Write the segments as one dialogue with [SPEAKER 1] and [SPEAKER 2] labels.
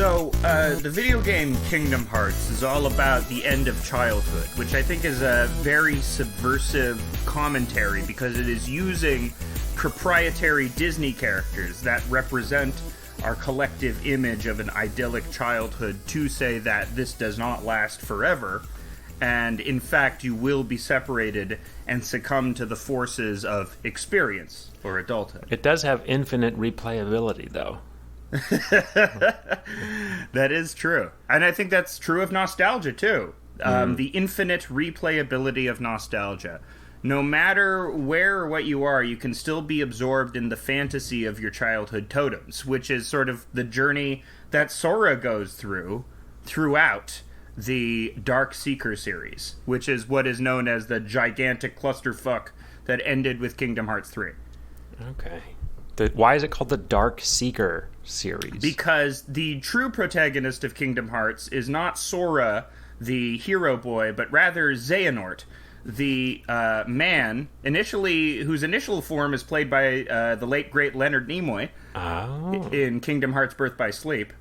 [SPEAKER 1] So, the video game Kingdom Hearts is all about the end of childhood, which I think is a very subversive commentary because it is using proprietary Disney characters that represent our collective image of an idyllic childhood to say that this does not last forever, and in fact you will be separated and succumb to the forces of experience or adulthood.
[SPEAKER 2] It does have infinite replayability, though.
[SPEAKER 1] That is true. And I think that's true of nostalgia, too. The infinite replayability of nostalgia. No matter where or what you are, you can still be absorbed in the fantasy of your childhood totems, which is sort of the journey that Sora goes throughout the Dark Seeker series, which is what is known as the gigantic clusterfuck that ended with Kingdom Hearts 3.
[SPEAKER 2] Okay. Why is it called the Dark Seeker series?
[SPEAKER 1] Because the true protagonist of Kingdom Hearts is not Sora, the hero boy, but rather Xehanort, the man, whose initial form is played by the late, great Leonard Nimoy in Kingdom Hearts Birth by Sleep.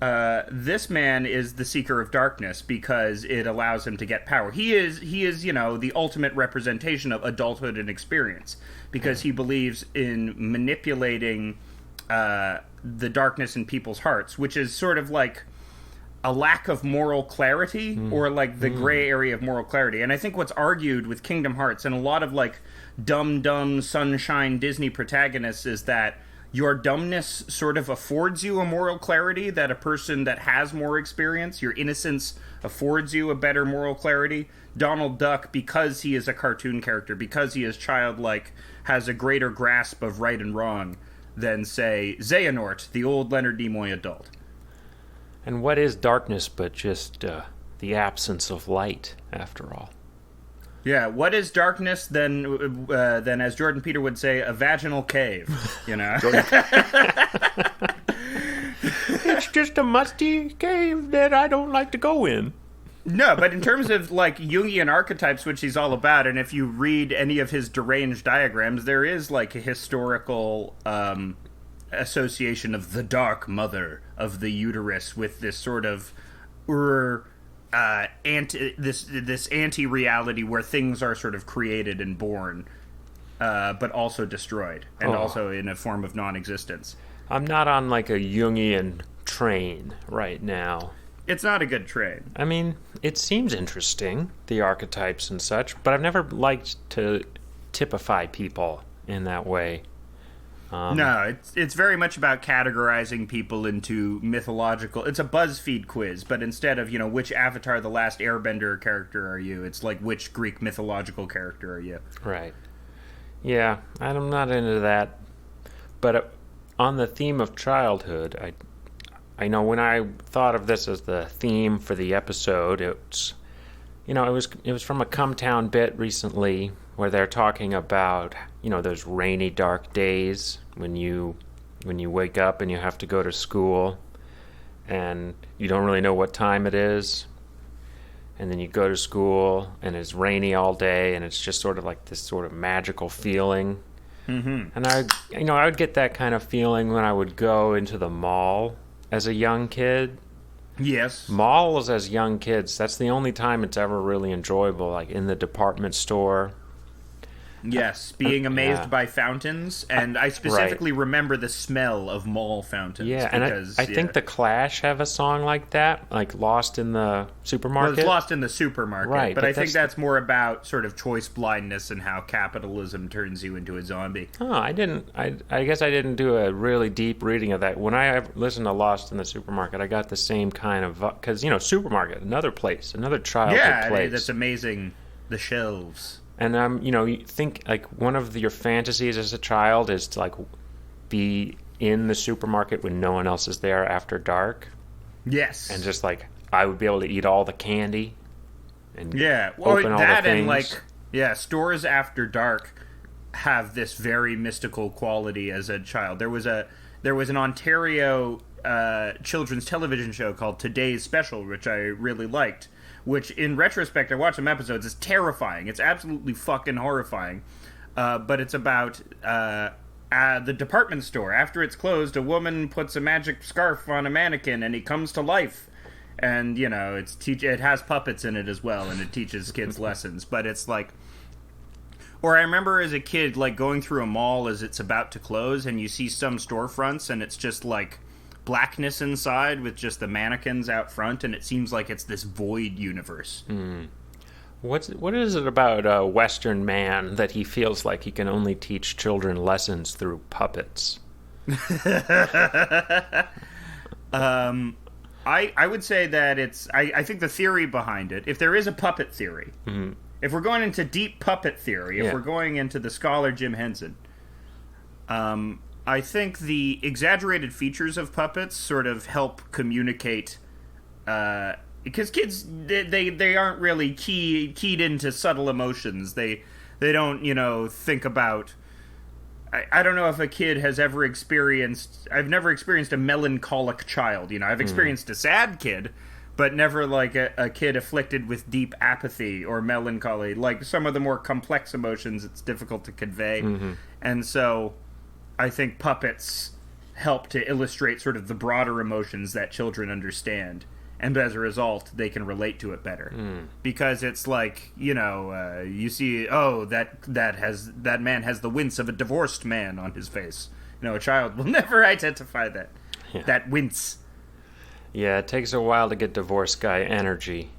[SPEAKER 1] This man is the Seeker of Darkness because it allows him to get power. He is, the ultimate representation of adulthood and experience because he believes in manipulating the darkness in people's hearts, which is sort of like a lack of moral clarity or like the gray area of moral clarity. And I think what's argued with Kingdom Hearts and a lot of like dumb sunshine Disney protagonists is that your dumbness sort of affords you a moral clarity that a person that has more experience, your innocence affords you a better moral clarity. Donald Duck, because he is a cartoon character, because he is childlike, has a greater grasp of right and wrong than, say, Xehanort, the old Leonard Nimoy adult.
[SPEAKER 2] And what is darkness but just the absence of light, after all?
[SPEAKER 1] Yeah, what is darkness then, as Jordan Peter would say, a vaginal cave, you know?
[SPEAKER 2] It's just a musty cave that I don't like to go in.
[SPEAKER 1] No, but in terms of, like, Jungian archetypes, which he's all about, and if you read any of his deranged diagrams, there is, like, a historical association of the dark mother of the uterus with this sort of this anti-reality where things are sort of created and born, but also destroyed, and also in a form of non-existence.
[SPEAKER 2] I'm not on, like, a Jungian train right now.
[SPEAKER 1] It's not a good train.
[SPEAKER 2] I mean, it seems interesting, the archetypes and such, but I've never liked to typify people in that way.
[SPEAKER 1] No, it's very much about categorizing people into mythological... It's a BuzzFeed quiz, but instead of, which Avatar The Last Airbender character are you, it's like, which Greek mythological character are you?
[SPEAKER 2] Right. Yeah, I'm not into that. But on the theme of childhood, I know when I thought of this as the theme for the episode, it was from a Come Town bit recently where they're talking about, those rainy, dark days when you wake up and you have to go to school and you don't really know what time it is. And then you go to school and it's rainy all day and it's just sort of like this sort of magical feeling. Mm-hmm. And I would get that kind of feeling when I would go into the mall as a young kid.
[SPEAKER 1] Yes.
[SPEAKER 2] Malls as young kids, that's the only time it's ever really enjoyable, like in the department store.
[SPEAKER 1] Yes, being amazed by fountains, and I specifically remember the smell of mall fountains.
[SPEAKER 2] Yeah, because, and I think the Clash have a song like that, like Lost in the Supermarket.
[SPEAKER 1] Well, it's Lost in the Supermarket,
[SPEAKER 2] right,
[SPEAKER 1] but I think that's more about sort of choice blindness and how capitalism turns you into a zombie.
[SPEAKER 2] Oh, I guess I didn't do a really deep reading of that. When I listened to Lost in the Supermarket, I got the same kind of, because, Supermarket, another place, another childhood place. Yeah,
[SPEAKER 1] that's amazing, the shelves.
[SPEAKER 2] And you think like one of your fantasies as a child is to like be in the supermarket when no one else is there after dark.
[SPEAKER 1] Yes.
[SPEAKER 2] And just like I would be able to eat all the candy and
[SPEAKER 1] open all the things. And stores after dark have this very mystical quality as a child. There was an Ontario children's television show called Today's Special, which I really liked. Which, in retrospect, I watched some episodes, is terrifying. It's absolutely fucking horrifying. But it's about the department store. After it's closed, a woman puts a magic scarf on a mannequin and he comes to life. And, you know, it has puppets in it as well, and it teaches kids lessons. But it's like... Or I remember as a kid, like, going through a mall as it's about to close, and you see some storefronts, and it's just, like, blackness inside with just the mannequins out front, and it seems like it's this void universe.
[SPEAKER 2] What is it about a Western man that he feels like he can only teach children lessons through puppets?
[SPEAKER 1] I would say that it's... I think the theory behind it, if there is a puppet theory, if we're going into deep puppet theory, if we're going into the scholar Jim Henson, I think the exaggerated features of puppets sort of help communicate... because kids, they aren't really keyed into subtle emotions. They don't, you know, think about... I don't know if a kid has ever experienced... I've never experienced a melancholic child, you know. I've experienced a sad kid, but never, like, a kid afflicted with deep apathy or melancholy. Like, some of the more complex emotions, it's difficult to convey. And so, I think puppets help to illustrate sort of the broader emotions that children understand. And as a result, they can relate to it better. Because it's like, you know, you see, that man has the wince of a divorced man on his face. You know, a child will never identify that. Yeah. That wince.
[SPEAKER 2] Yeah, it takes a while to get divorce guy energy.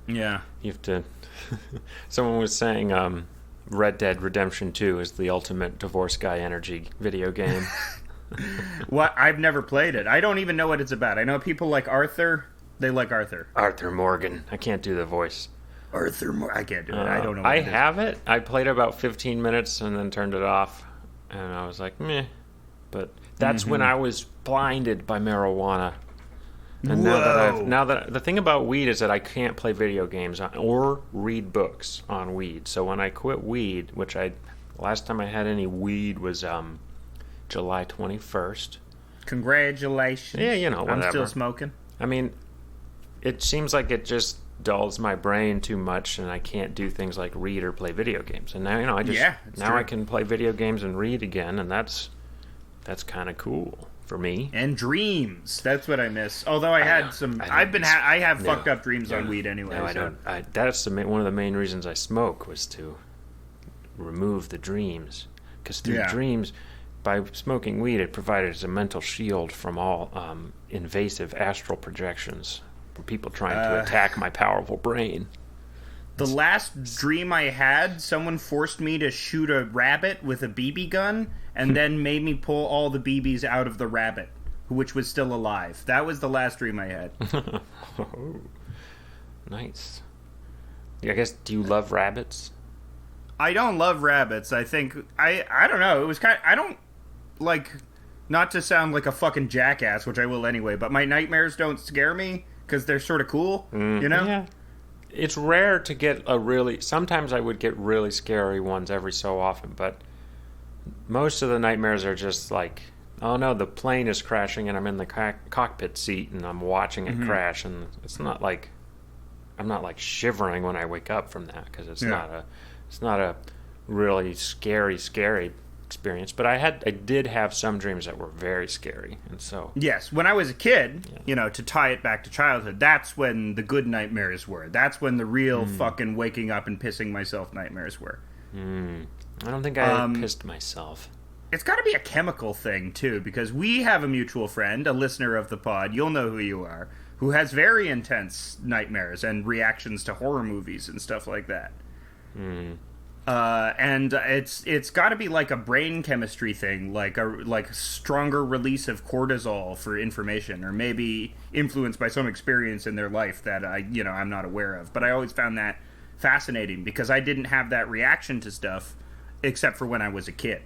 [SPEAKER 1] Yeah.
[SPEAKER 2] You have to... Someone was saying Red Dead Redemption 2 is the ultimate divorce guy energy video game.
[SPEAKER 1] What? I've never played it. I don't even know what it's about. I know people like Arthur... They like Arthur.
[SPEAKER 2] Arthur Morgan. I can't do the voice.
[SPEAKER 1] I can't do it. I don't know what
[SPEAKER 2] I have it. I played about 15 minutes and then turned it off. And I was like, meh. But that's when I was blinded by marijuana. And now that the thing about weed is that I can't play video games or read books on weed. So when I quit weed, which last time I had any weed was July 21st.
[SPEAKER 1] Congratulations.
[SPEAKER 2] Yeah, you know, whatever.
[SPEAKER 1] I'm still smoking.
[SPEAKER 2] I mean, it seems like it just dulls my brain too much, and I can't do things like read or play video games. And now, you know, I can play video games and read again, and that's kind of cool for me.
[SPEAKER 1] And dreams. That's what I miss. Although I have fucked up dreams on weed anyway.
[SPEAKER 2] No, I don't. That's one of the main reasons I smoke was to remove the dreams, because through dreams. By smoking weed, it provided as a mental shield from all invasive astral projections from people trying to attack my powerful brain.
[SPEAKER 1] The last dream I had, someone forced me to shoot a rabbit with a BB gun and then made me pull all the BBs out of the rabbit, which was still alive. That was the last dream I had.
[SPEAKER 2] Oh, nice. I guess, do you love rabbits?
[SPEAKER 1] I don't love rabbits. I think... I don't know. It was kind of... I don't... Like, not to sound like a fucking jackass, which I will anyway, but my nightmares don't scare me because they're sort of cool, you know?
[SPEAKER 2] Yeah. It's rare to get sometimes I would get really scary ones every so often, but most of the nightmares are just like, oh no, the plane is crashing and I'm in the cockpit seat and I'm watching it crash, and it's not like, I'm not like shivering when I wake up from that because it's not a really scary experience, but I did have some dreams that were very scary, and so
[SPEAKER 1] yes, when I was a kid, you know, to tie it back to childhood, that's when the good nightmares were. That's when the real fucking waking up and pissing myself nightmares were.
[SPEAKER 2] I don't think I pissed myself.
[SPEAKER 1] It's got to be a chemical thing too, because we have a mutual friend, a listener of the pod, you'll know who you are, who has very intense nightmares and reactions to horror movies and stuff like that. And it's got to be like a brain chemistry thing, like a stronger release of cortisol for information, or maybe influenced by some experience in their life that I'm not aware of. But I always found that fascinating because I didn't have that reaction to stuff except for when I was a kid.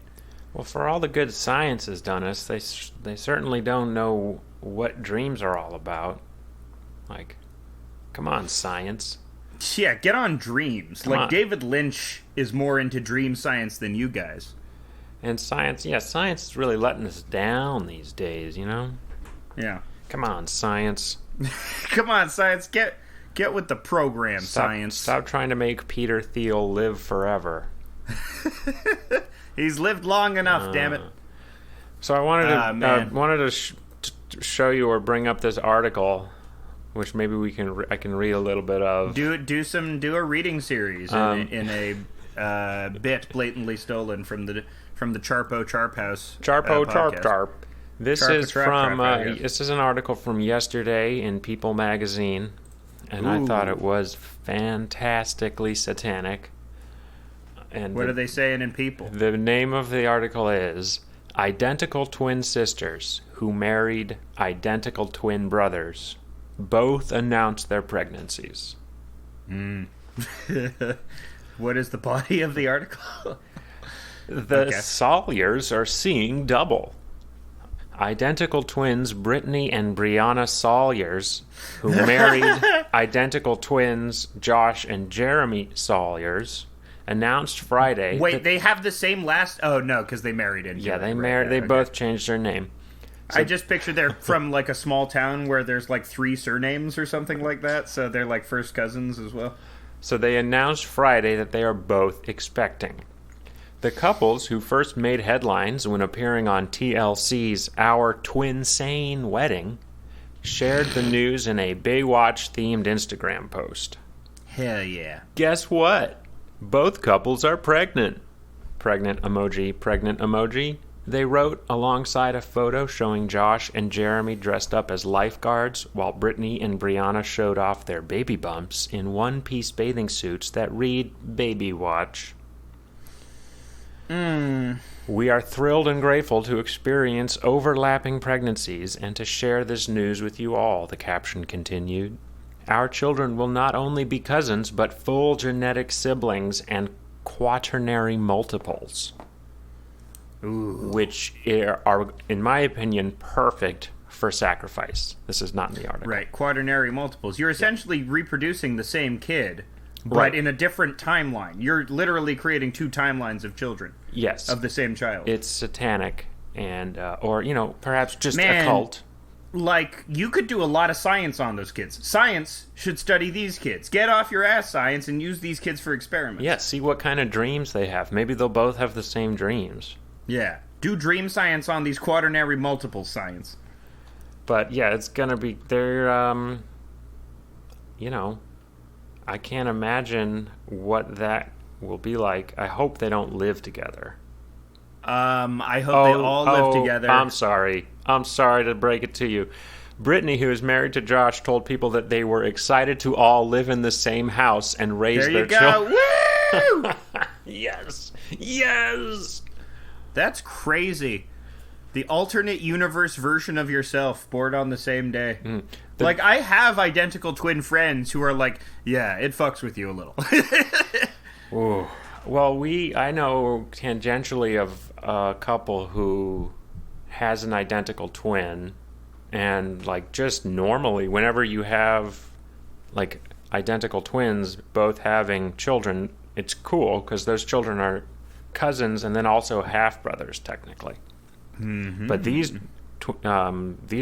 [SPEAKER 2] Well, for all the good science has done us, they certainly don't know what dreams are all about. Like, come on, science.
[SPEAKER 1] Yeah, get on dreams. Come on. David Lynch is more into dream science than you guys.
[SPEAKER 2] And science is really letting us down these days, you know?
[SPEAKER 1] Yeah.
[SPEAKER 2] Come on, science.
[SPEAKER 1] Come on, science. Get with the program, science.
[SPEAKER 2] Stop trying to make Peter Thiel live forever.
[SPEAKER 1] He's lived long enough, damn it.
[SPEAKER 2] So I wanted to
[SPEAKER 1] man.
[SPEAKER 2] show you or bring up this article, which maybe I can read a little bit of.
[SPEAKER 1] Do a reading series in a bit blatantly stolen from the Charpo Charp House.
[SPEAKER 2] Charpo Charp
[SPEAKER 1] podcast.
[SPEAKER 2] Charp. This
[SPEAKER 1] Charp
[SPEAKER 2] is
[SPEAKER 1] Charp
[SPEAKER 2] from
[SPEAKER 1] Charp, I guess.
[SPEAKER 2] this is an article from yesterday in People magazine, and I thought it was fantastically satanic. And
[SPEAKER 1] What are they saying in People?
[SPEAKER 2] The name of the article is "Identical Twin Sisters Who Married Identical Twin Brothers Both Announced Their Pregnancies."
[SPEAKER 1] What is the body of the article?
[SPEAKER 2] The Salyers are seeing double. Identical twins Brittany and Brianna Salyers, who married identical twins Josh and Jeremy Salyers, announced Friday.
[SPEAKER 1] Wait, they have the same last... Oh, no, because they married in
[SPEAKER 2] Yeah, they
[SPEAKER 1] Right,
[SPEAKER 2] married. They
[SPEAKER 1] okay.
[SPEAKER 2] both changed their name.
[SPEAKER 1] I just pictured they're from like a small town where there's like 3 surnames or something like that, so they're like first cousins as well.
[SPEAKER 2] So they announced Friday that they are both expecting. The couples, who first made headlines when appearing on TLC's Our Twinsane Wedding, shared the news in a Baywatch-themed Instagram post.
[SPEAKER 1] Hell yeah.
[SPEAKER 2] Guess what? Both couples are pregnant. Pregnant emoji, pregnant emoji. They wrote alongside a photo showing Josh and Jeremy dressed up as lifeguards, while Brittany and Brianna showed off their baby bumps in one-piece bathing suits that read Baby Watch. We are thrilled and grateful to experience overlapping pregnancies and to share this news with you all, the caption continued. Our children will not only be cousins, but full genetic siblings and quaternary multiples.
[SPEAKER 1] Ooh.
[SPEAKER 2] Which are, in my opinion, perfect for sacrifice. This is not in the article.
[SPEAKER 1] Right, quaternary multiples. You're essentially reproducing the same kid, but
[SPEAKER 2] Right.
[SPEAKER 1] in a different timeline. You're literally creating 2 timelines of children.
[SPEAKER 2] Yes.
[SPEAKER 1] Of the same child.
[SPEAKER 2] It's satanic and, or, perhaps just
[SPEAKER 1] Man.
[SPEAKER 2] a cult.
[SPEAKER 1] Like, you could do a lot of science on those kids. Science should study these kids. Get off your ass, science, and use these kids for experiments.
[SPEAKER 2] Yeah, see what kind of dreams they have. Maybe they'll both have the same dreams.
[SPEAKER 1] Yeah. Do dream science on these quaternary multiple science.
[SPEAKER 2] But yeah, it's gonna be they're I can't imagine what that will be like. I hope they don't live together.
[SPEAKER 1] I hope they all live together.
[SPEAKER 2] I'm sorry to break it to you. Brittany, who is married to Josh, told people that they were excited to all live in the same house and raise
[SPEAKER 1] There
[SPEAKER 2] their
[SPEAKER 1] you go.
[SPEAKER 2] children.
[SPEAKER 1] Woo!
[SPEAKER 2] Yes.
[SPEAKER 1] That's crazy. The alternate universe version of yourself born on the same day. Like, I have identical twin friends who are like, yeah, it fucks with you a little.
[SPEAKER 2] Ooh. Well, I know tangentially of a couple who has an identical twin, and like just normally, whenever you have like identical twins both having children, it's cool because those children are cousins and then also half brothers technically. Mm-hmm. But these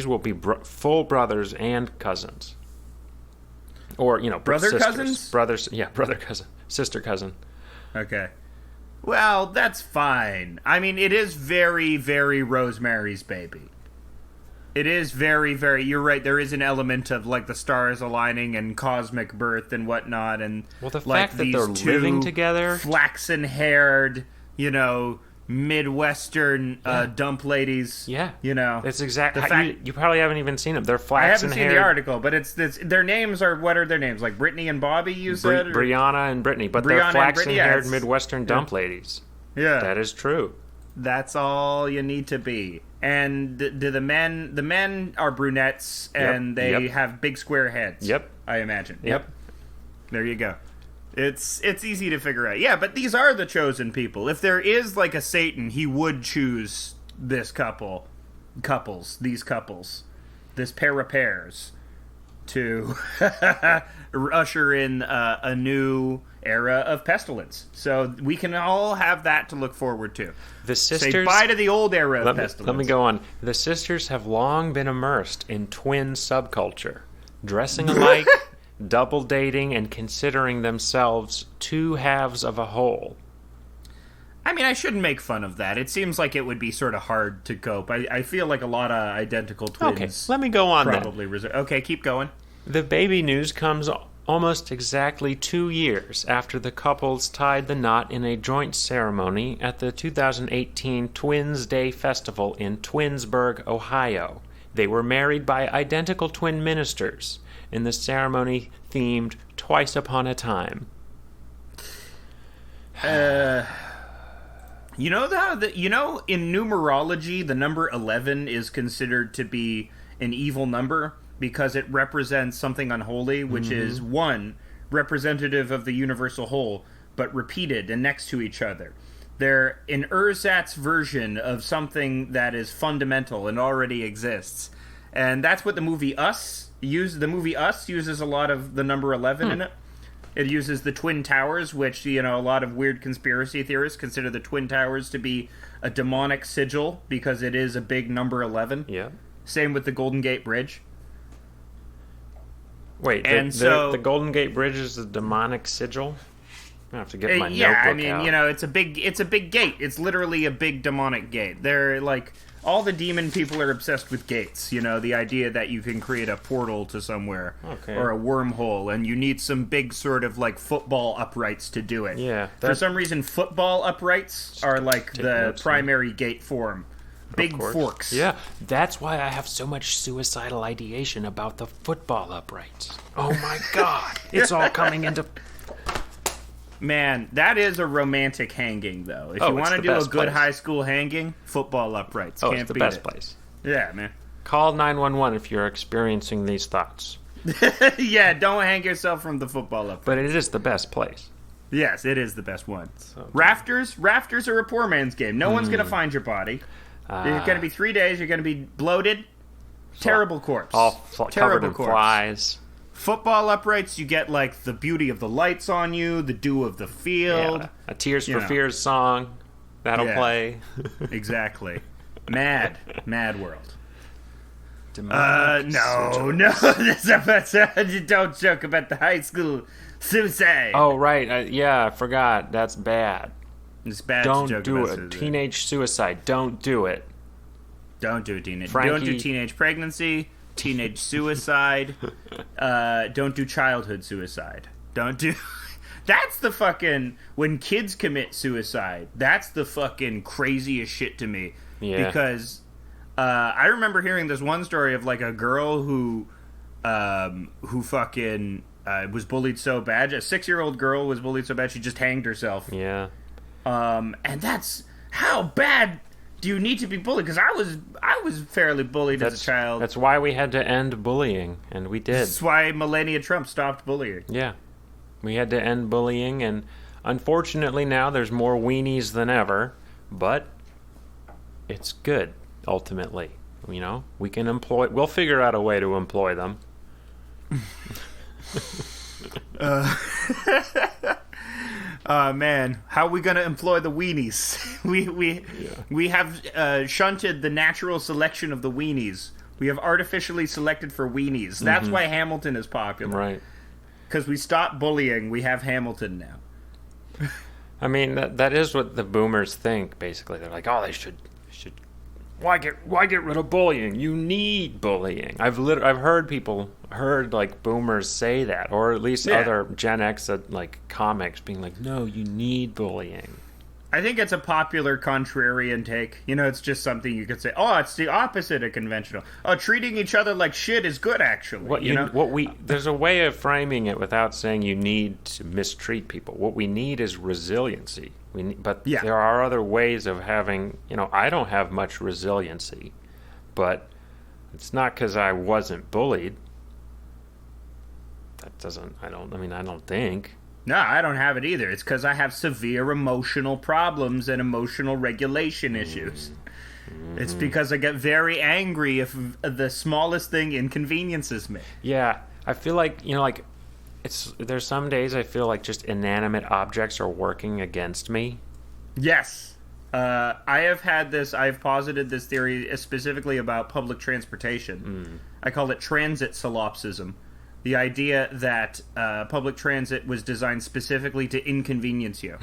[SPEAKER 2] will be full brothers and cousins, or
[SPEAKER 1] Brother
[SPEAKER 2] sisters.
[SPEAKER 1] cousins?
[SPEAKER 2] Brothers, yeah, brother cousin, sister cousin.
[SPEAKER 1] Okay. Well, that's fine. I mean, it is very, very Rosemary's Baby. It is very, very... You're right, there is an element of, like, the stars aligning and cosmic birth and whatnot, and...
[SPEAKER 2] Well, the
[SPEAKER 1] like,
[SPEAKER 2] fact that
[SPEAKER 1] these
[SPEAKER 2] they're
[SPEAKER 1] two
[SPEAKER 2] living together...
[SPEAKER 1] flaxen-haired, Midwestern dump ladies.
[SPEAKER 2] Yeah.
[SPEAKER 1] It's
[SPEAKER 2] exactly... You probably haven't even seen them. They're
[SPEAKER 1] I haven't
[SPEAKER 2] flaxen-haired...
[SPEAKER 1] seen the article, but it's their names are... What are their names? Like Brittany and Bobby, you said? or-
[SPEAKER 2] Brianna and Brittany, but
[SPEAKER 1] Brianna
[SPEAKER 2] they're
[SPEAKER 1] and Brittany,
[SPEAKER 2] flaxen-haired
[SPEAKER 1] yeah,
[SPEAKER 2] Midwestern dump ladies.
[SPEAKER 1] Yeah.
[SPEAKER 2] That is true.
[SPEAKER 1] That's all you need to be. And the men are brunettes, and they have big square heads.
[SPEAKER 2] Yep.
[SPEAKER 1] I imagine.
[SPEAKER 2] Yep.
[SPEAKER 1] There you go. It's easy to figure out. Yeah, but these are the chosen people. If there is like a Satan, he would choose this these couples, this pair of pairs, to usher in a new era of pestilence. So we can all have that to look forward to.
[SPEAKER 2] The sisters...
[SPEAKER 1] Say bye to the old era of pestilence.
[SPEAKER 2] Let me go on. The sisters have long been immersed in twin subculture, dressing alike, double dating, and considering themselves two halves of a whole.
[SPEAKER 1] I mean, I shouldn't make fun of that. It seems like it would be sort of hard to cope. I feel like a lot of identical twins.
[SPEAKER 2] Okay, let me go on
[SPEAKER 1] probably okay, keep going.
[SPEAKER 2] The baby news comes almost exactly 2 years after the couples tied the knot in a joint ceremony at the 2018 Twins Day Festival in Twinsburg, Ohio. They were married by identical twin ministers, and the ceremony themed Twice Upon a Time.
[SPEAKER 1] You know in numerology, the number 11 is considered to be an evil number because it represents something unholy, which is one, representative of the universal whole, but repeated and next to each other. They're an ersatz version of something that is fundamental and already exists. And that's what the movie Us uses. The movie Us uses a lot of the number 11 in it. It uses the Twin Towers, which, a lot of weird conspiracy theorists consider the Twin Towers to be a demonic sigil because it is a big number 11.
[SPEAKER 2] Yeah.
[SPEAKER 1] Same with the Golden Gate Bridge.
[SPEAKER 2] Wait, the Golden Gate Bridge is a demonic sigil? I have to get my notebook out.
[SPEAKER 1] Yeah, I mean, it's a big gate. It's literally a big demonic gate. They're like... All the demon people are obsessed with gates, the idea that you can create a portal to somewhere or a wormhole, and you need some big sort of like football uprights to do it.
[SPEAKER 2] Yeah.
[SPEAKER 1] For some reason, football uprights are like the primary gate form. Big forks.
[SPEAKER 2] Yeah, that's why I have so much suicidal ideation about the football uprights. Oh my god, it's all coming into...
[SPEAKER 1] Man, that is a romantic hanging, though. If you want to do a good high school hanging, football uprights. Can't
[SPEAKER 2] it's the
[SPEAKER 1] beat
[SPEAKER 2] best
[SPEAKER 1] it.
[SPEAKER 2] place.
[SPEAKER 1] Yeah, man.
[SPEAKER 2] Call 911 if you're experiencing these thoughts.
[SPEAKER 1] Yeah, don't hang yourself from the football uprights.
[SPEAKER 2] But it is the best place.
[SPEAKER 1] Yes, it is the best one. Okay. Rafters are a poor man's game. No one's going to find your body. You're going to be 3 days. You're going to be bloated. Terrible corpse.
[SPEAKER 2] All covered in flies.
[SPEAKER 1] Football uprights, you get like the beauty of the lights on you, the dew of the field.
[SPEAKER 2] Yeah, a Tears for Fears song that'll play.
[SPEAKER 1] Exactly. Mad world.
[SPEAKER 2] Demonic
[SPEAKER 1] no. Don't joke about the high school suicide.
[SPEAKER 2] Oh right, I forgot. That's bad.
[SPEAKER 1] It's bad.
[SPEAKER 2] Don't
[SPEAKER 1] to joke
[SPEAKER 2] do
[SPEAKER 1] about
[SPEAKER 2] it. Teenage suicide. Don't do it.
[SPEAKER 1] Don't do teenage.
[SPEAKER 2] Frankie.
[SPEAKER 1] Don't do teenage pregnancy. Teenage suicide. Don't do childhood suicide. Don't do... That's the fucking... When kids commit suicide, that's the fucking craziest shit to me.
[SPEAKER 2] Yeah.
[SPEAKER 1] Because I remember hearing this one story of like a girl who fucking was bullied so bad. A 6-year-old girl was bullied so bad she just hanged herself.
[SPEAKER 2] Yeah.
[SPEAKER 1] And that's... How bad... Do you need to be bullied? Because I was fairly bullied as a child.
[SPEAKER 2] That's why we had to end bullying, and we did.
[SPEAKER 1] That's why Melania Trump stopped bullying.
[SPEAKER 2] Yeah. We had to end bullying, and unfortunately now there's more weenies than ever, but it's good, ultimately. We can we'll figure out a way to employ them.
[SPEAKER 1] Man, how are we going to employ the weenies? We have shunted the natural selection of the weenies. We have artificially selected for weenies. That's why Hamilton is popular.
[SPEAKER 2] Right.
[SPEAKER 1] Because we stopped bullying, we have Hamilton now.
[SPEAKER 2] I mean, that is what the boomers think, basically. They're like, oh, they should why get rid of bullying? You need bullying. I've heard like boomers say that, or at least other Gen X like comics being like, no, you need bullying.
[SPEAKER 1] I think it's a popular contrarian take. It's just something you could say. Oh, it's the opposite of conventional. Oh, treating each other like shit is good, actually.
[SPEAKER 2] There's a way of framing it without saying you need to mistreat people. What we need is resiliency. There are other ways of having. I don't have much resiliency, but it's not because I wasn't bullied. That doesn't. I don't think.
[SPEAKER 1] No, I don't have it either. It's because I have severe emotional problems and emotional regulation issues. It's because I get very angry if the smallest thing inconveniences me.
[SPEAKER 2] Yeah, I feel like, there's some days I feel like just inanimate objects are working against me.
[SPEAKER 1] Yes. I've posited this theory specifically about public transportation. I call it transit solipsism. The idea that public transit was designed specifically to inconvenience you.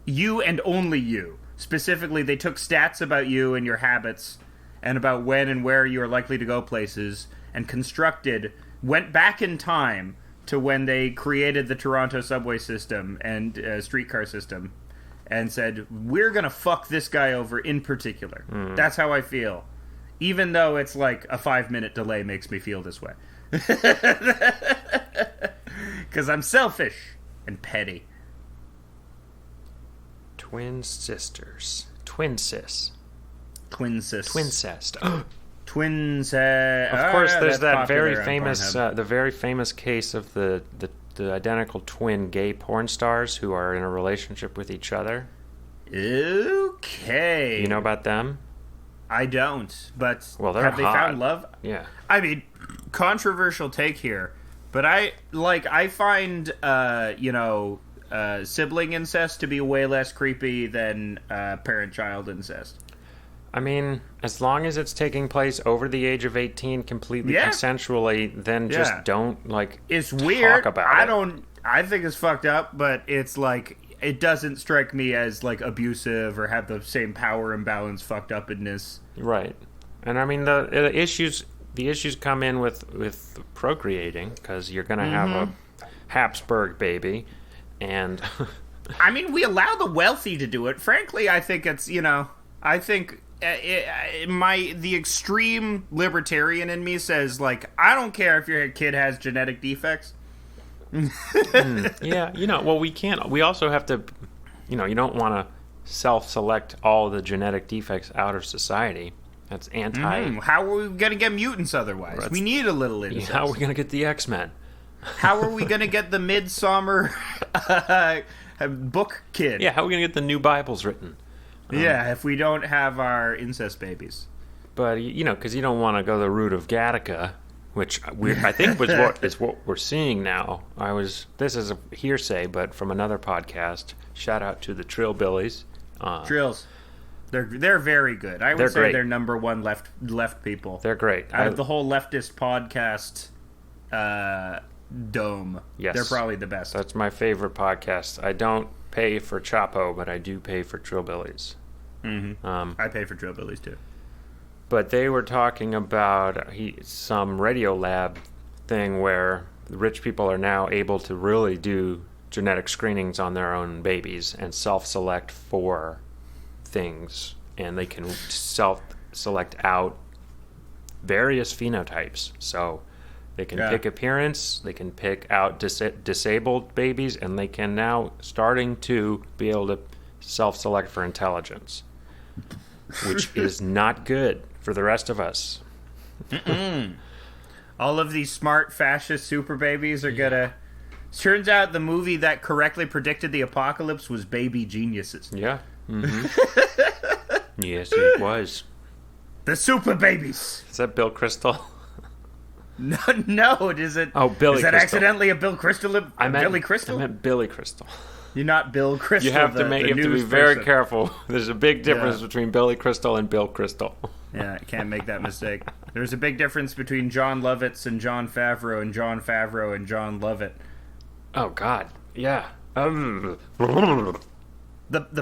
[SPEAKER 1] you and only you. Specifically, they took stats about you and your habits and about when and where you are likely to go places and went back in time to when they created the Toronto subway system and streetcar system and said, we're going to fuck this guy over in particular. That's how I feel. Even though it's like a 5-minute delay makes me feel this way. Because I'm selfish and petty.
[SPEAKER 2] Twin sisters. Twin sis.
[SPEAKER 1] Twin sis.
[SPEAKER 2] Twincest.
[SPEAKER 1] Twins.
[SPEAKER 2] Of course, there's that very famous, the very famous case of the identical twin gay porn stars who are in a relationship with each other.
[SPEAKER 1] Okay.
[SPEAKER 2] You know about them?
[SPEAKER 1] I don't, but
[SPEAKER 2] well,
[SPEAKER 1] have they
[SPEAKER 2] hot.
[SPEAKER 1] found love?
[SPEAKER 2] Yeah.
[SPEAKER 1] I mean, controversial take here, but I find sibling incest to be way less creepy than parent-child incest.
[SPEAKER 2] I mean, as long as it's taking place over the age of 18 completely consensually, then just don't,
[SPEAKER 1] it's weird.
[SPEAKER 2] Talk about it.
[SPEAKER 1] I think it's fucked up, but it's like, it doesn't strike me as, like, abusive or have the same power imbalance fucked upness.
[SPEAKER 2] Right. And, I mean, the issues come in with procreating, because you're going to have a Habsburg baby, and...
[SPEAKER 1] I mean, we allow the wealthy to do it. Frankly, I think it's, I think... the extreme libertarian in me says, like, I don't care if your kid has genetic defects.
[SPEAKER 2] Yeah, well, we also have to, you don't want to self-select all the genetic defects out of society. That's anti...
[SPEAKER 1] How are we going to get mutants otherwise? We need a little incest.
[SPEAKER 2] How are we going to get the X-Men?
[SPEAKER 1] How are we going to get the Midsummer book kid?
[SPEAKER 2] Yeah, how are we going to get the new Bibles written?
[SPEAKER 1] Yeah, if we don't have our incest babies.
[SPEAKER 2] But, because you don't want to go the route of Gattaca, which I think is what we're seeing now. This is a hearsay, but from another podcast. Shout out to the Trillbillies.
[SPEAKER 1] Trills. They're very good. I would say they're number one left people.
[SPEAKER 2] They're great.
[SPEAKER 1] Out of the whole leftist podcast dome,
[SPEAKER 2] yes,
[SPEAKER 1] they're probably the best.
[SPEAKER 2] That's my favorite podcast. I don't pay for Chapo, but I do pay for Trillbillies.
[SPEAKER 1] I pay for Trillbillies too.
[SPEAKER 2] But they were talking about some Radiolab thing where rich people are now able to really do genetic screenings on their own babies and self-select for things, and they can self-select out various phenotypes. So they can pick appearance, they can pick out disabled babies, and they can now starting to be able to self-select for intelligence, which is not good for the rest of us.
[SPEAKER 1] All of these smart fascist super babies are gonna... Turns out the movie that correctly predicted the apocalypse was Baby Geniuses.
[SPEAKER 2] Yeah. Yes, it was.
[SPEAKER 1] The super babies.
[SPEAKER 2] Is that Bill Crystal?
[SPEAKER 1] No, is it?
[SPEAKER 2] Oh, Billy.
[SPEAKER 1] Is that
[SPEAKER 2] Crystal.
[SPEAKER 1] Accidentally a Bill Crystal? Billy Crystal?
[SPEAKER 2] I meant Billy Crystal.
[SPEAKER 1] You're not Bill Crystal.
[SPEAKER 2] You have to be very careful. There's a big difference between Billy Crystal and Bill Crystal.
[SPEAKER 1] Yeah, you can't make that mistake. There's a big difference between John Lovitz and John Favreau and John Favreau and John Lovett.
[SPEAKER 2] Oh, God. Yeah.
[SPEAKER 1] The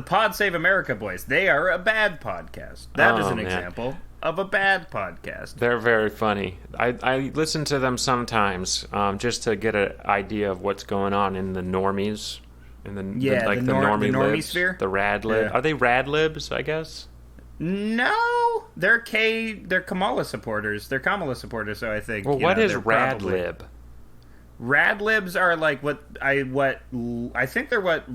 [SPEAKER 1] Pod Save America boys, they are a bad podcast. That is an example of a bad podcast.
[SPEAKER 2] They're very funny. I listen to them sometimes just to get an idea of what's going on in the normies. In the normie sphere? The Radlibs.
[SPEAKER 1] Yeah.
[SPEAKER 2] Are they Radlibs, I guess?
[SPEAKER 1] No, they're Kamala supporters. They're Kamala supporters, so I think.
[SPEAKER 2] Well, what is Radlib?
[SPEAKER 1] Radlibs are like I think they're what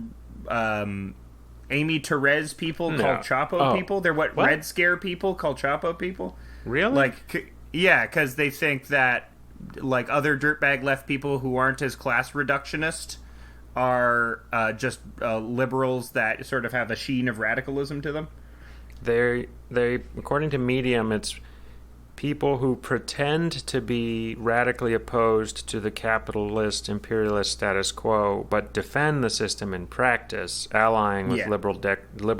[SPEAKER 1] Amy Therese people call Chapo people. They're what Red Scare people call Chapo people.
[SPEAKER 2] Really?
[SPEAKER 1] Because they think that like other dirtbag left people who aren't as class reductionist are just liberals that sort of have a sheen of radicalism to them.
[SPEAKER 2] They according to Medium, it's people who pretend to be radically opposed to the capitalist imperialist status quo, but defend the system in practice, allying with liberal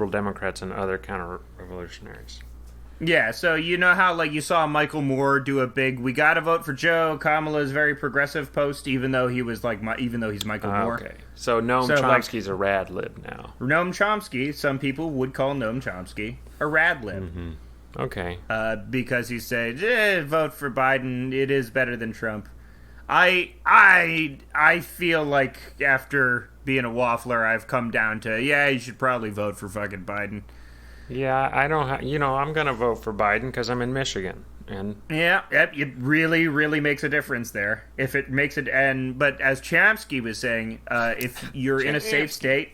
[SPEAKER 2] Democrats and other counter-revolutionaries.
[SPEAKER 1] Yeah, so you know how like you saw Michael Moore do a big "We gotta vote for Joe." Kamala's very progressive post, even though he was like even though he's Michael Moore.
[SPEAKER 2] Okay, so Noam Chomsky's a Radlib now.
[SPEAKER 1] Noam Chomsky, some people would call Noam Chomsky a Radlib.
[SPEAKER 2] Mm-hmm. Okay.
[SPEAKER 1] Because he said, vote for Biden. It is better than Trump. I feel like after being a waffler, I've come down to, you should probably vote for fucking Biden.
[SPEAKER 2] Yeah, I don't. I'm gonna vote for Biden because I'm in Michigan, and
[SPEAKER 1] it really, really makes a difference there. If it makes it, but as Chomsky was saying, if you're in a safe state.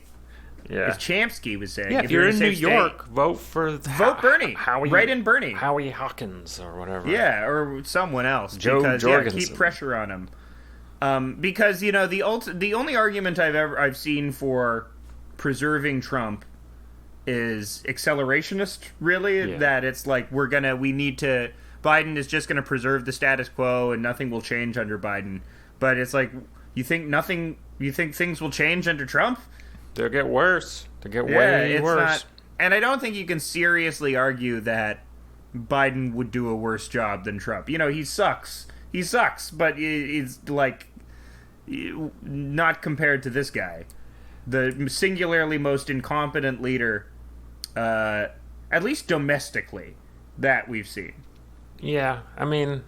[SPEAKER 2] Yeah.
[SPEAKER 1] As Chomsky was saying.
[SPEAKER 2] Yeah, if you're in New York, vote
[SPEAKER 1] Bernie. Write in Bernie.
[SPEAKER 2] Howie Hawkins or whatever.
[SPEAKER 1] Yeah, or someone else.
[SPEAKER 2] Joe Jorgensen.
[SPEAKER 1] Keep pressure on him. Because the only argument I've seen for preserving Trump is accelerationist. Really, that it's like Biden is just gonna preserve the status quo and nothing will change under Biden. But it's like you think things will change under Trump?
[SPEAKER 2] They'll get worse. They'll get way worse.
[SPEAKER 1] And I don't think you can seriously argue that Biden would do a worse job than Trump. He sucks. He sucks, but it's like not compared to this guy. The singularly most incompetent leader, at least domestically, that we've seen.
[SPEAKER 2] Yeah, I mean,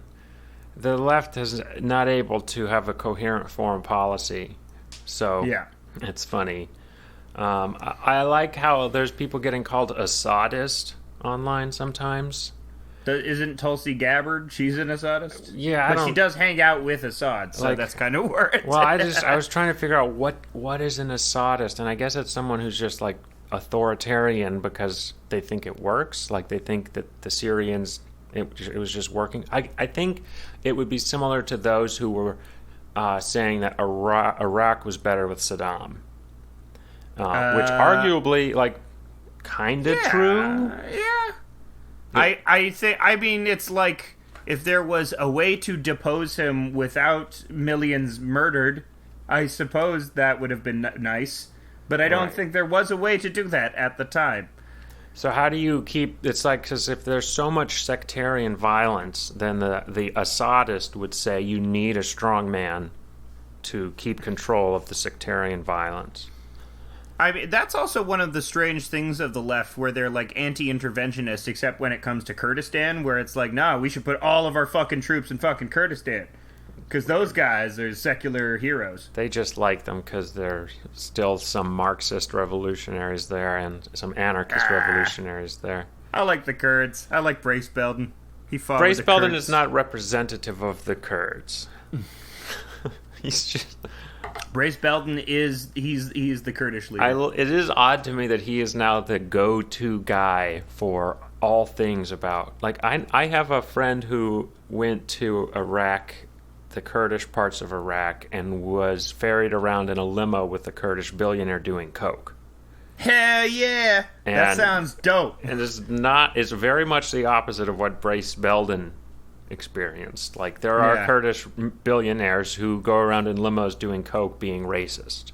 [SPEAKER 2] the left is not able to have a coherent foreign policy. So it's funny. I like how there's people getting called Assadist online sometimes.
[SPEAKER 1] Isn't Tulsi Gabbard? She's an Assadist?
[SPEAKER 2] Yeah,
[SPEAKER 1] but she does hang out with Assad, so that's kind of where it's...
[SPEAKER 2] Well, I was trying to figure out what is an Assadist, and I guess it's someone who's just like authoritarian because they think it works. Like they think that the Syrians, it was just working. I think it would be similar to those who were saying that Iraq was better with Saddam. Which arguably, like, kind of true.
[SPEAKER 1] Yeah. I mean, it's like if there was a way to depose him without millions murdered, I suppose that would have been nice. But I don't think there was a way to do that at the time.
[SPEAKER 2] So how do you keep... It's like, because if there's so much sectarian violence, then the Assadist would say you need a strong man to keep control of the sectarian violence.
[SPEAKER 1] I mean, that's also one of the strange things of the left, where they're like anti-interventionist, except when it comes to Kurdistan, where it's like, nah, we should put all of our fucking troops in fucking Kurdistan. Because those guys are secular heroes.
[SPEAKER 2] They just like them because there's still some Marxist revolutionaries there and some anarchist revolutionaries there.
[SPEAKER 1] I like the Kurds. I like Brace Belden. He fought
[SPEAKER 2] Brace
[SPEAKER 1] with the
[SPEAKER 2] Belden
[SPEAKER 1] Kurds.
[SPEAKER 2] is not representative of the Kurds. He's just...
[SPEAKER 1] Brace Belden is the Kurdish leader.
[SPEAKER 2] It is odd to me that he is now the go-to guy for all things about... Like, I have a friend who went to Iraq, the Kurdish parts of Iraq, and was ferried around in a limo with a Kurdish billionaire doing coke.
[SPEAKER 1] Hell yeah! That sounds dope.
[SPEAKER 2] And it's very much the opposite of what Brace Belden experienced. Like, there are Kurdish billionaires who go around in limos doing coke, being racist.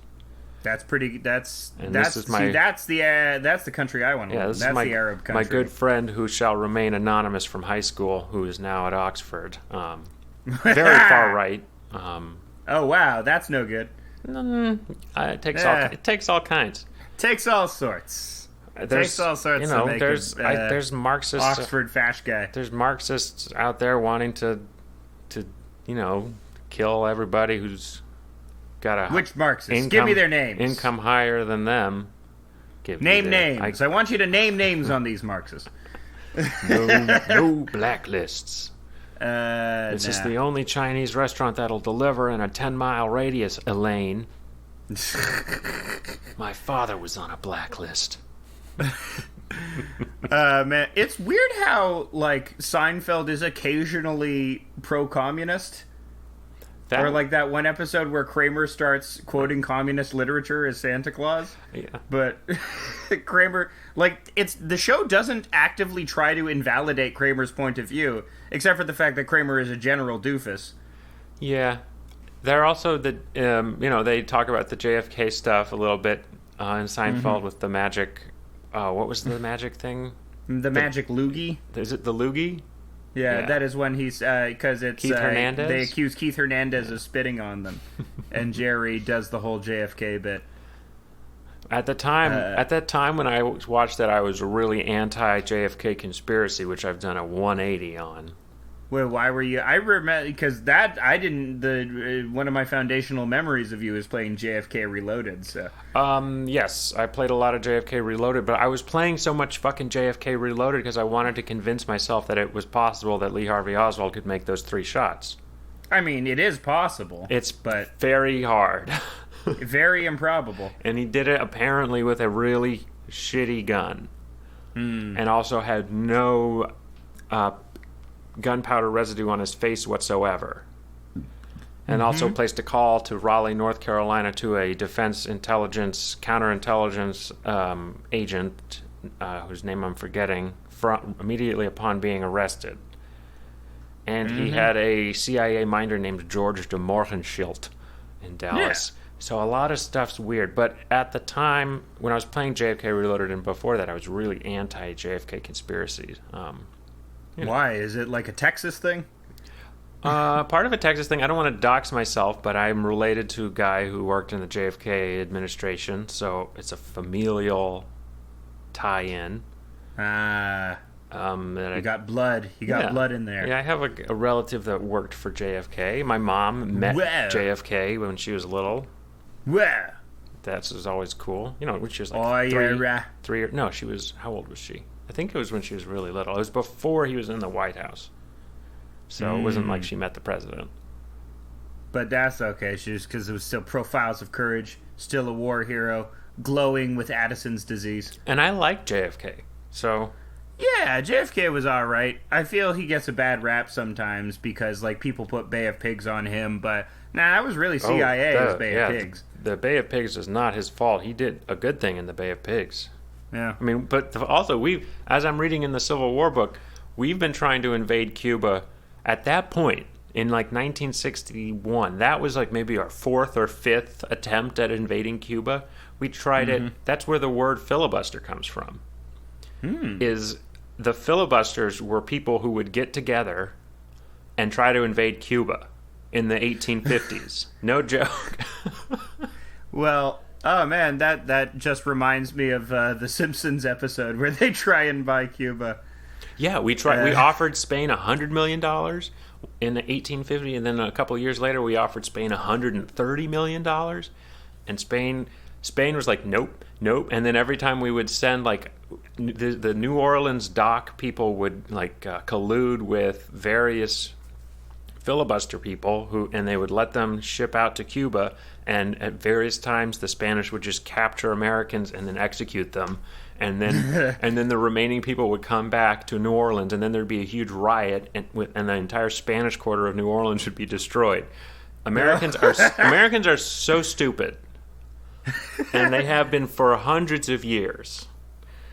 [SPEAKER 1] That's pretty. That's the country I want to live in. That's the Arab country.
[SPEAKER 2] My good friend, who shall remain anonymous from high school, who is now at Oxford, very far right.
[SPEAKER 1] Oh wow, that's no good.
[SPEAKER 2] It takes all kinds.
[SPEAKER 1] Takes all sorts. Takes all sorts. To make
[SPEAKER 2] there's Marxists,
[SPEAKER 1] Oxford fash guy.
[SPEAKER 2] There's Marxists out there wanting to kill everybody who's got a
[SPEAKER 1] which Marxists? Give me their names.
[SPEAKER 2] Income higher than them.
[SPEAKER 1] Name names. I want you to name names on these Marxists.
[SPEAKER 2] No blacklists. This is the only Chinese restaurant that'll deliver in a 10-mile radius, Elaine. My father was on a blacklist.
[SPEAKER 1] Man, it's weird how like Seinfeld is occasionally pro-communist. Or like that one episode where Kramer starts quoting communist literature as Santa Claus.
[SPEAKER 2] Yeah.
[SPEAKER 1] But Kramer, like, the show doesn't actively try to invalidate Kramer's point of view, except for the fact that Kramer is a general doofus.
[SPEAKER 2] Yeah. They're also they talk about the JFK stuff a little bit in Seinfeld with the magic. What was the magic thing?
[SPEAKER 1] The magic loogie.
[SPEAKER 2] Is it the loogie?
[SPEAKER 1] Yeah, that is when he's because it's
[SPEAKER 2] Keith Hernandez?
[SPEAKER 1] They accuse Keith Hernandez of spitting on them, and Jerry does the whole JFK bit.
[SPEAKER 2] At that time when I watched that, I was really anti-JFK conspiracy, which I've done a 180 on.
[SPEAKER 1] Well, why were you? I remember because that I didn't. One of my foundational memories of you is playing JFK Reloaded. So,
[SPEAKER 2] yes, I played a lot of JFK Reloaded, but I was playing so much fucking JFK Reloaded because I wanted to convince myself that it was possible that Lee Harvey Oswald could make those 3 shots.
[SPEAKER 1] I mean, it is possible.
[SPEAKER 2] But very hard,
[SPEAKER 1] very improbable.
[SPEAKER 2] And he did it apparently with a really shitty gun, and also had no gunpowder residue on his face whatsoever, and also placed a call to Raleigh, North Carolina, to a defense intelligence counterintelligence agent whose name I'm forgetting immediately upon being arrested, and he had a CIA minder named George de Morgenschild in Dallas. So a lot of stuff's weird, but at the time when I was playing JFK Reloaded and before that, I was really anti-JFK conspiracies.
[SPEAKER 1] Why? Is it like a Texas thing?
[SPEAKER 2] Part of a Texas thing. I don't want to dox myself, but I'm related to a guy who worked in the JFK administration, so it's a familial tie-in.
[SPEAKER 1] You got blood. You got blood in there.
[SPEAKER 2] Yeah, I have a relative that worked for JFK. My mom met JFK when she was little.
[SPEAKER 1] Where?
[SPEAKER 2] That was always cool. You know, when she was like 3 years. No, she was. How old was she? I think it was when she was really little. It was before he was in the White House. So it wasn't like she met the president.
[SPEAKER 1] But that's okay. She was, because it was still Profiles of Courage, still a war hero, glowing with Addison's disease.
[SPEAKER 2] And I like JFK. So
[SPEAKER 1] yeah, JFK was all right. I feel he gets a bad rap sometimes because like people put Bay of Pigs on him, but that was really CIA as Bay of Pigs.
[SPEAKER 2] The Bay of Pigs is not his fault. He did a good thing in the Bay of Pigs.
[SPEAKER 1] Yeah.
[SPEAKER 2] I mean, but also as I'm reading in the Civil War book, we've been trying to invade Cuba at that point in like 1961. That was like maybe our 4th or 5th attempt at invading Cuba. We tried it. That's where the word filibuster comes from. Is the filibusters were people who would get together and try to invade Cuba in the 1850s. No joke.
[SPEAKER 1] Well, oh man, that just reminds me of the Simpsons episode where they try and buy Cuba.
[SPEAKER 2] Yeah, we tried. We offered Spain $100 million in 1850, and then a couple of years later, we offered Spain $130 million, and Spain was like, nope. And then every time we would send like the New Orleans dock people would like collude with various filibuster people and they would let them ship out to Cuba, and at various times the Spanish would just capture Americans and then execute them, and then the remaining people would come back to New Orleans, and then there'd be a huge riot, and the entire Spanish quarter of New Orleans would be destroyed. Americans are so stupid, and they have been for hundreds of years.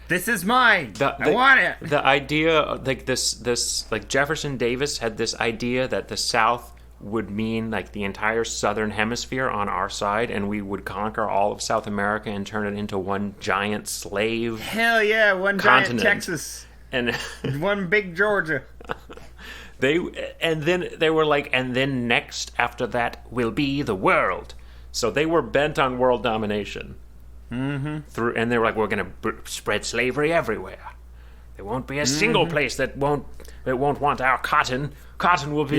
[SPEAKER 1] This is mine. I want it.
[SPEAKER 2] The idea, like this, like Jefferson Davis had this idea that the South would mean like the entire southern hemisphere on our side, and we would conquer all of South America and turn it into one giant slave.
[SPEAKER 1] Hell yeah, one
[SPEAKER 2] continent.
[SPEAKER 1] Giant Texas
[SPEAKER 2] and
[SPEAKER 1] one big Georgia.
[SPEAKER 2] And then they were like, and then next after that will be the world. So they were bent on world domination. And they were like, we're going to spread slavery everywhere. There won't be a single place that won't want our cotton. Cotton will be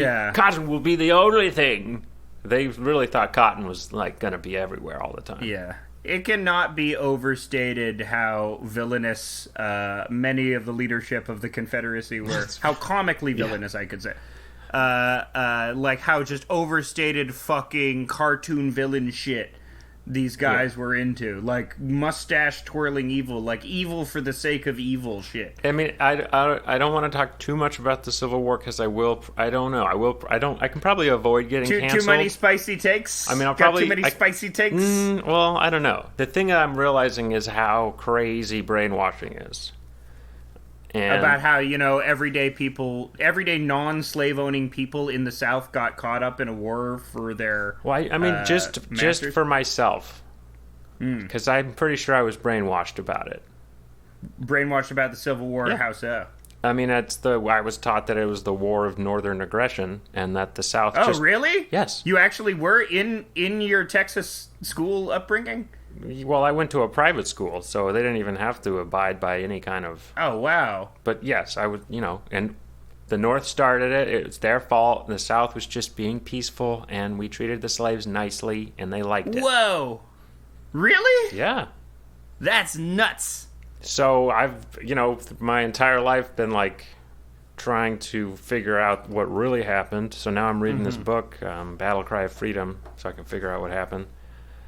[SPEAKER 2] the only thing. They really thought cotton was like going to be everywhere all the time.
[SPEAKER 1] Yeah. It cannot be overstated how villainous many of the leadership of the Confederacy were. How comically villainous, I could say. Like how just overstated fucking cartoon villain shit these guys were into, like mustache twirling evil, like evil for the sake of evil shit.
[SPEAKER 2] I mean, I don't want to talk too much about the Civil War because I can probably avoid getting canceled.
[SPEAKER 1] Too many spicy takes.
[SPEAKER 2] I mean,
[SPEAKER 1] too many spicy takes.
[SPEAKER 2] Well, I don't know. The thing that I'm realizing is how crazy brainwashing is. And
[SPEAKER 1] about how, everyday non-slave owning people in the South got caught up in a war for their
[SPEAKER 2] just for myself, because I'm pretty sure I was brainwashed about it.
[SPEAKER 1] brainwashed about the Civil War.
[SPEAKER 2] Yeah.
[SPEAKER 1] How so?
[SPEAKER 2] I mean, I was taught that it was the war of northern aggression, and that the South.
[SPEAKER 1] Oh, really?
[SPEAKER 2] Yes.
[SPEAKER 1] You actually were in your Texas school upbringing?
[SPEAKER 2] Well, I went to a private school, so they didn't even have to abide by any kind of.
[SPEAKER 1] Oh, wow.
[SPEAKER 2] But yes, I would, and the North started it. It was their fault. The South was just being peaceful, and we treated the slaves nicely, and they liked it.
[SPEAKER 1] Whoa. Really?
[SPEAKER 2] Yeah.
[SPEAKER 1] That's nuts.
[SPEAKER 2] So I've, my entire life been like trying to figure out what really happened. So now I'm reading this book, Battle Cry of Freedom, so I can figure out what happened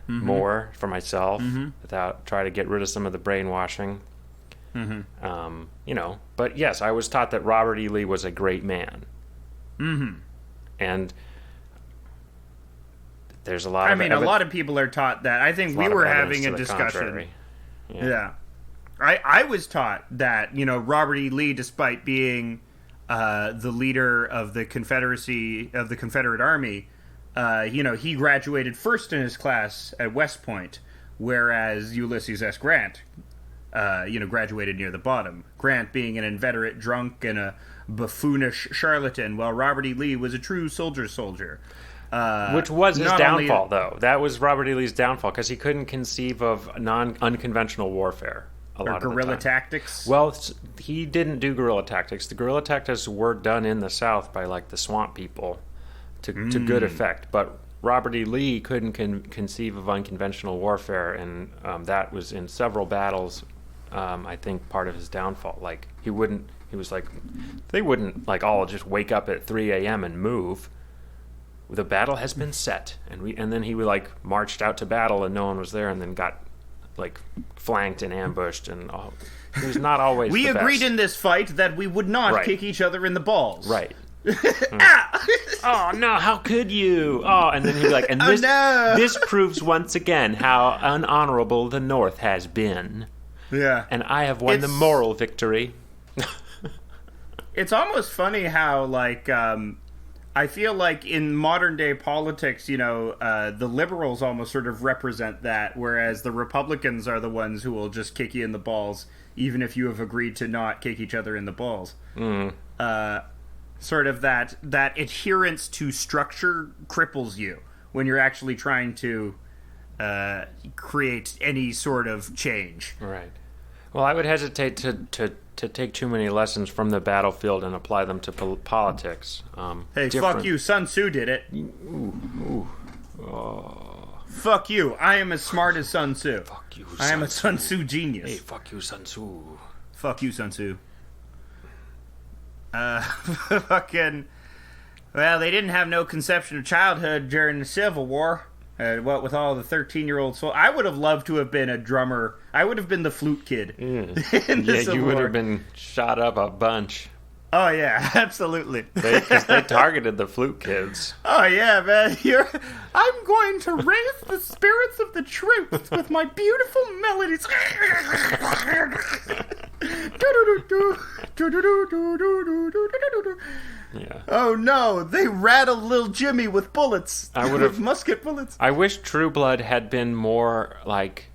[SPEAKER 2] more for myself without try to get rid of some of the brainwashing. But yes, I was taught that Robert E. Lee was a great man. And there's a lot
[SPEAKER 1] a lot of people are taught that. I think we were having a discussion. Yeah. I was taught that, Robert E. Lee, despite being the leader of the Confederate Army, he graduated first in his class at West Point, whereas Ulysses S. Grant, graduated near the bottom. Grant being an inveterate drunk and a buffoonish charlatan, while Robert E. Lee was a true soldier.
[SPEAKER 2] Which was his downfall, though. That was Robert E. Lee's downfall, because he couldn't conceive of unconventional warfare.
[SPEAKER 1] Or guerrilla tactics?
[SPEAKER 2] Well, he didn't do guerrilla tactics. The guerrilla tactics were done in the South by, the swamp people to good effect. But Robert E. Lee couldn't conceive of unconventional warfare, and that was in several battles, I think, part of his downfall. They wouldn't all just wake up at 3 a.m. and move. The battle has been set, and then he would marched out to battle, and no one was there, and then got flanked and ambushed, and it was not always.
[SPEAKER 1] We agreed in this fight that we would not kick each other in the balls.
[SPEAKER 2] Right. Oh no! How could you? Oh, and then he'd be and this this proves once again how unhonorable the North has been.
[SPEAKER 1] Yeah.
[SPEAKER 2] And I have won the moral victory.
[SPEAKER 1] It's almost funny how I feel like in modern day politics, the liberals almost sort of represent that, whereas the Republicans are the ones who will just kick you in the balls, even if you have agreed to not kick each other in the balls. Sort of that adherence to structure cripples you when you're actually trying to create any sort of change.
[SPEAKER 2] Right. Well, I would hesitate to take too many lessons from the battlefield and apply them to politics.
[SPEAKER 1] Hey, fuck you. Sun Tzu did it. Fuck you. I am as smart as Sun Tzu.
[SPEAKER 2] Fuck you,
[SPEAKER 1] I am a Sun Tzu genius.
[SPEAKER 2] Hey, fuck you, Sun Tzu.
[SPEAKER 1] Fuck you, Sun Tzu. Fucking... Well, they didn't have no conception of childhood during the Civil War. What with all the 13-year-olds? So I would have loved to have been a drummer. I would have been the flute kid. In the Civil
[SPEAKER 2] you would
[SPEAKER 1] War.
[SPEAKER 2] have been shot up a bunch.
[SPEAKER 1] Oh yeah, absolutely.
[SPEAKER 2] Because they targeted the flute kids.
[SPEAKER 1] Oh yeah, man. I'm going to raise the spirits of the troops with my beautiful melodies.
[SPEAKER 2] Yeah.
[SPEAKER 1] Oh no, they rattled little Jimmy with bullets. With musket bullets.
[SPEAKER 2] I wish True Blood had been more like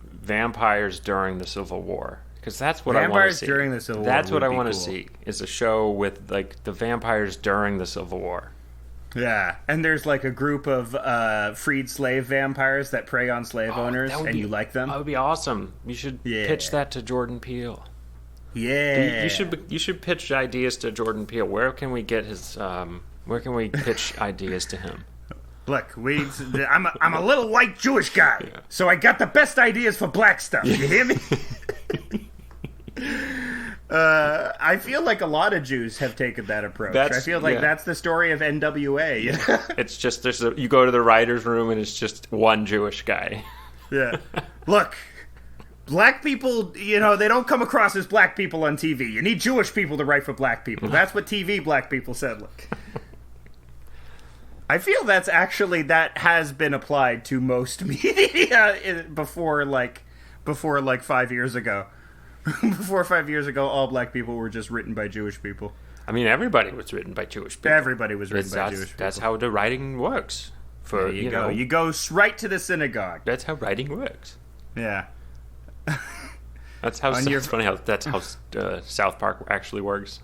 [SPEAKER 2] vampires during the Civil War, because that's what I want to see.
[SPEAKER 1] During the Civil War.
[SPEAKER 2] That's what I want to see, is a show with the vampires during the Civil War.
[SPEAKER 1] Yeah, and there's a group of freed slave vampires that prey on slave owners, and you like them.
[SPEAKER 2] That would be awesome. You should pitch that to Jordan Peele.
[SPEAKER 1] Yeah,
[SPEAKER 2] you should pitch ideas to Jordan Peele. Where can we get his? Where can we pitch ideas to him?
[SPEAKER 1] Look, I'm a little white Jewish guy, so I got the best ideas for black stuff. You hear me? I feel like a lot of Jews have taken that approach. I feel like that's the story of NWA.
[SPEAKER 2] It's just you go to the writer's room and it's just one Jewish guy.
[SPEAKER 1] Yeah. Look. Black people, they don't come across as black people on TV. You need Jewish people to write for black people. That's what TV black people said. Look, I feel that has been applied to most media before 5 years ago. Before 5 years ago, all black people were just written by Jewish people.
[SPEAKER 2] I mean, everybody was written by Jewish people.
[SPEAKER 1] Everybody was written by Jewish people.
[SPEAKER 2] That's how the writing works.
[SPEAKER 1] There you go. You go right to the synagogue.
[SPEAKER 2] That's how writing works.
[SPEAKER 1] Yeah.
[SPEAKER 2] That's how. It's funny how that's how South Park actually works.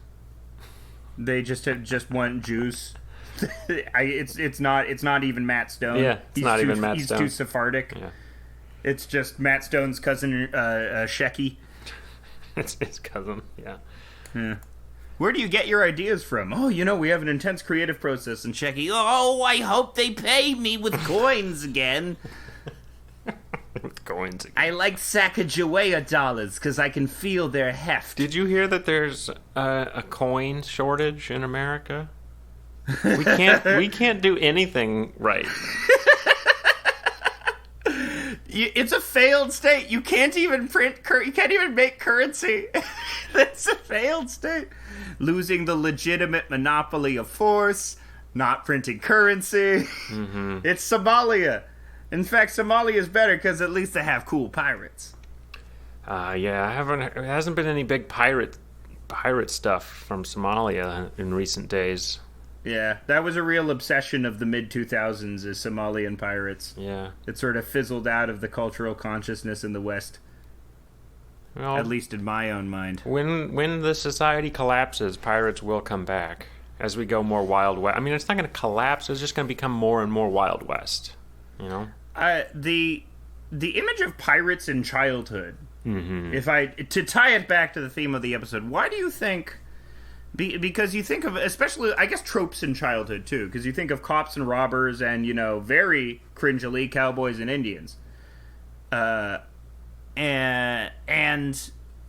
[SPEAKER 1] They just want juice. It's not even Matt Stone.
[SPEAKER 2] Yeah, it's not even Matt Stone.
[SPEAKER 1] He's too Sephardic.
[SPEAKER 2] Yeah.
[SPEAKER 1] It's just Matt Stone's cousin, Shecky.
[SPEAKER 2] It's his cousin. Yeah.
[SPEAKER 1] Yeah. Where do you get your ideas from? Oh, we have an intense creative process. And Shecky, oh, I hope they pay me with coins again.
[SPEAKER 2] With coins again.
[SPEAKER 1] I like Sacagawea dollars because I can feel their heft.
[SPEAKER 2] Did you hear that there's a coin shortage in America? We can't do anything right.
[SPEAKER 1] It's a failed state. You can't even you can't even make currency. That's a failed state. Losing the legitimate monopoly of force, not printing currency.
[SPEAKER 2] Mm-hmm.
[SPEAKER 1] It's Somalia. In fact, Somalia is better because at least they have cool pirates.
[SPEAKER 2] Yeah, there hasn't been any big pirate stuff from Somalia in recent days.
[SPEAKER 1] Yeah, that was a real obsession of the mid-2000s, is Somalian pirates.
[SPEAKER 2] Yeah.
[SPEAKER 1] It sort of fizzled out of the cultural consciousness in the West. Well, at least in my own mind.
[SPEAKER 2] When the society collapses, pirates will come back as we go more Wild West. I mean, it's not going to collapse. It's just going to become more and more Wild West,
[SPEAKER 1] The image of pirates in childhood,
[SPEAKER 2] mm-hmm.
[SPEAKER 1] To tie it back to the theme of the episode, why do you think... Because you think of, especially, I guess, tropes in childhood, too. Because you think of cops and robbers and, very cringily, cowboys and Indians. And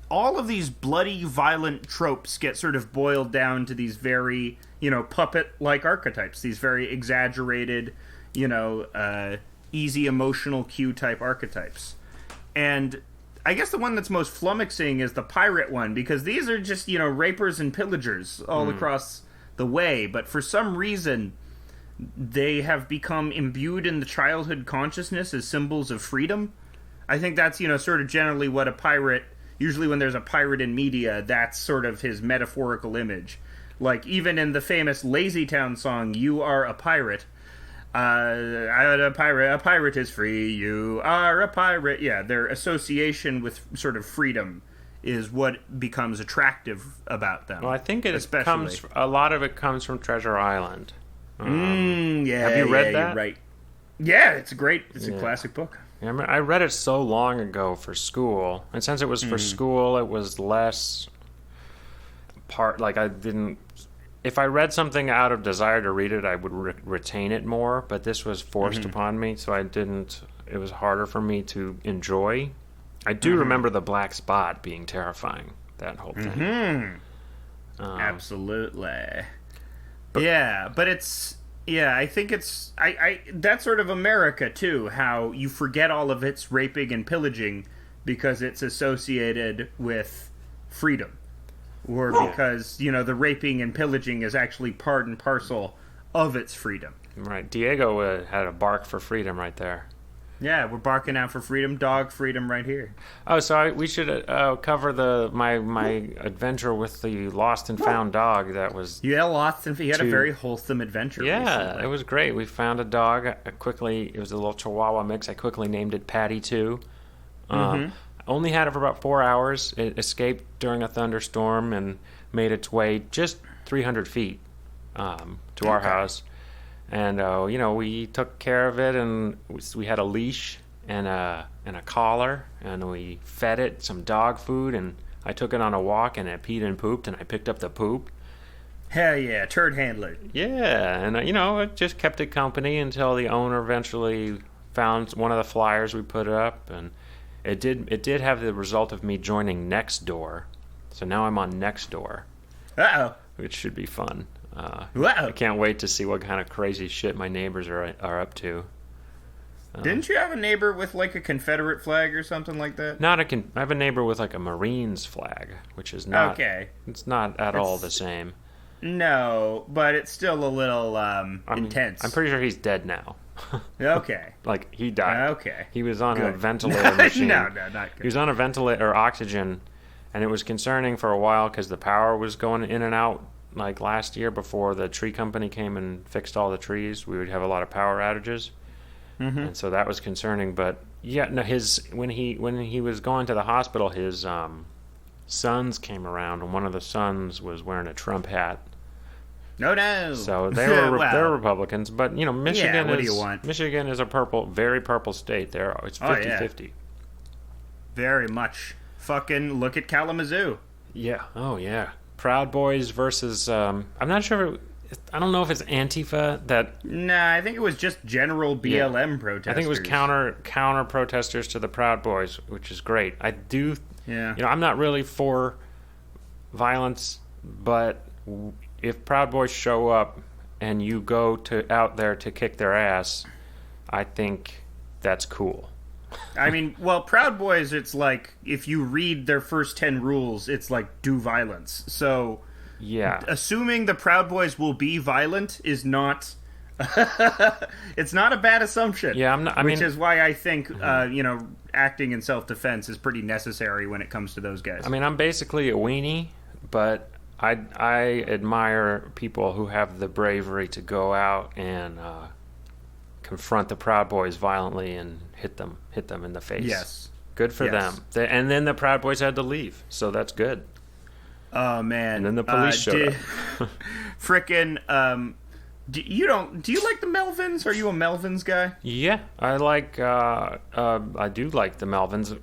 [SPEAKER 1] all of these bloody, violent tropes get sort of boiled down to these very, puppet-like archetypes. These very exaggerated, easy emotional cue type archetypes. And I guess the one that's most flummoxing is the pirate one, because these are just, rapers and pillagers all across the way. But for some reason, they have become imbued in the childhood consciousness as symbols of freedom. I think that's, sort of generally what a pirate, usually when there's a pirate in media, that's sort of his metaphorical image. Like, even in the famous Lazy Town song, "You Are a Pirate," a pirate is free, you are a pirate. Yeah, their association with sort of freedom is what becomes attractive about them.
[SPEAKER 2] Well, I think a lot of it comes from Treasure Island.
[SPEAKER 1] Yeah.
[SPEAKER 2] Have you read that?
[SPEAKER 1] You're right. Yeah, it's a classic book.
[SPEAKER 2] Yeah, I read it so long ago for school, and since it was for school, it was less if I read something out of desire to read it, I would retain it more, but this was forced upon me, so it was harder for me to enjoy. I do remember the black spot being terrifying, that whole thing.
[SPEAKER 1] Absolutely. But it's... Yeah, I think it's... that's sort of America, too, how you forget all of its raping and pillaging because it's associated with freedom. Or because, the raping and pillaging is actually part and parcel of its freedom.
[SPEAKER 2] Right. Diego had a bark for freedom right there.
[SPEAKER 1] Yeah, we're barking out for freedom. Dog freedom right here.
[SPEAKER 2] Oh, so we should cover my adventure with the lost and found dog. That was...
[SPEAKER 1] Yeah, lost and... He had a very wholesome adventure.
[SPEAKER 2] Yeah,
[SPEAKER 1] recently.
[SPEAKER 2] It was great. We found a dog. It was a little Chihuahua mix. I quickly named it Patty 2. Only had it for about 4 hours. It escaped during a thunderstorm and made its way just 300 feet to our house. And, we took care of it, and we had a leash and a collar, and we fed it some dog food, and I took it on a walk, and it peed and pooped, and I picked up the poop.
[SPEAKER 1] Hell yeah, turd handler.
[SPEAKER 2] Yeah, and, it just kept it company until the owner eventually found one of the flyers we put up, and... It did have the result of me joining Nextdoor, so now I'm on Nextdoor.
[SPEAKER 1] Uh-oh.
[SPEAKER 2] Which should be fun.
[SPEAKER 1] Wow.
[SPEAKER 2] I can't wait to see what kind of crazy shit my neighbors are up to.
[SPEAKER 1] Didn't you have a neighbor with like a Confederate flag or something like that?
[SPEAKER 2] I have a neighbor with like a Marines flag, which is not...
[SPEAKER 1] Okay.
[SPEAKER 2] It's not at all the same.
[SPEAKER 1] No, but it's still a little intense.
[SPEAKER 2] I'm pretty sure he's dead now.
[SPEAKER 1] Okay.
[SPEAKER 2] Like, he died.
[SPEAKER 1] Okay.
[SPEAKER 2] He was on a ventilator machine.
[SPEAKER 1] No, not good.
[SPEAKER 2] He was on a ventilator, or oxygen, and it was concerning for a while because the power was going in and out. Like last year, before the tree company came and fixed all the trees, we would have a lot of power outages. and so that was concerning. But yeah, no, when he was going to the hospital, his sons came around, and one of the sons was wearing a Trump hat.
[SPEAKER 1] No.
[SPEAKER 2] So they were
[SPEAKER 1] Well,
[SPEAKER 2] they're Republicans, but Michigan
[SPEAKER 1] what do
[SPEAKER 2] is
[SPEAKER 1] you want?
[SPEAKER 2] Michigan is a very purple state. There, it's 50-50.
[SPEAKER 1] Very much. Fucking look at Kalamazoo.
[SPEAKER 2] Yeah. Oh yeah. Proud Boys versus. I'm not sure. I don't know if it's Antifa that.
[SPEAKER 1] Nah, I think it was just general BLM protesters.
[SPEAKER 2] I think it was counter protesters to the Proud Boys, which is great. I do.
[SPEAKER 1] Yeah.
[SPEAKER 2] I'm not really for violence, but if Proud Boys show up and you go out there to kick their ass, I think that's cool.
[SPEAKER 1] I mean, well, Proud Boys, it's like, if you read their first 10 rules, it's like, do violence. So,
[SPEAKER 2] yeah,
[SPEAKER 1] assuming the Proud Boys will be violent is not... it's not a bad assumption.
[SPEAKER 2] Yeah, which
[SPEAKER 1] is why I think, acting in self-defense is pretty necessary when it comes to those guys.
[SPEAKER 2] I mean, I'm basically a weenie, but I admire people who have the bravery to go out and confront the Proud Boys violently and hit them in the face.
[SPEAKER 1] Yes.
[SPEAKER 2] Good for them. And then the Proud Boys had to leave, so that's good.
[SPEAKER 1] Oh, man.
[SPEAKER 2] And then the police showed up.
[SPEAKER 1] Frickin', do you like the Melvins? Are you a Melvins guy?
[SPEAKER 2] Yeah, I do like the Melvins.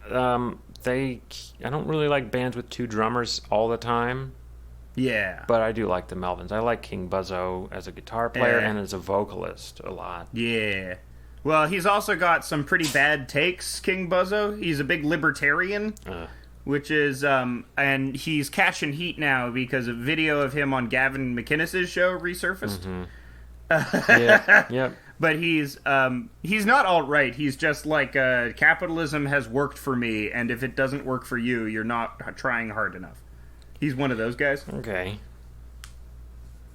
[SPEAKER 2] I don't really like bands with two drummers all the time.
[SPEAKER 1] Yeah.
[SPEAKER 2] But I do like the Melvins. I like King Buzzo as a guitar player and as a vocalist a lot.
[SPEAKER 1] Yeah. Well, he's also got some pretty bad takes, King Buzzo. He's a big libertarian, which is, and he's catching heat now because a video of him on Gavin McInnes's show resurfaced.
[SPEAKER 2] Mm-hmm. Yep.
[SPEAKER 1] But he's not alt-right. He's just like, capitalism has worked for me, and if it doesn't work for you, you're not trying hard enough. He's one of those guys.
[SPEAKER 2] Okay.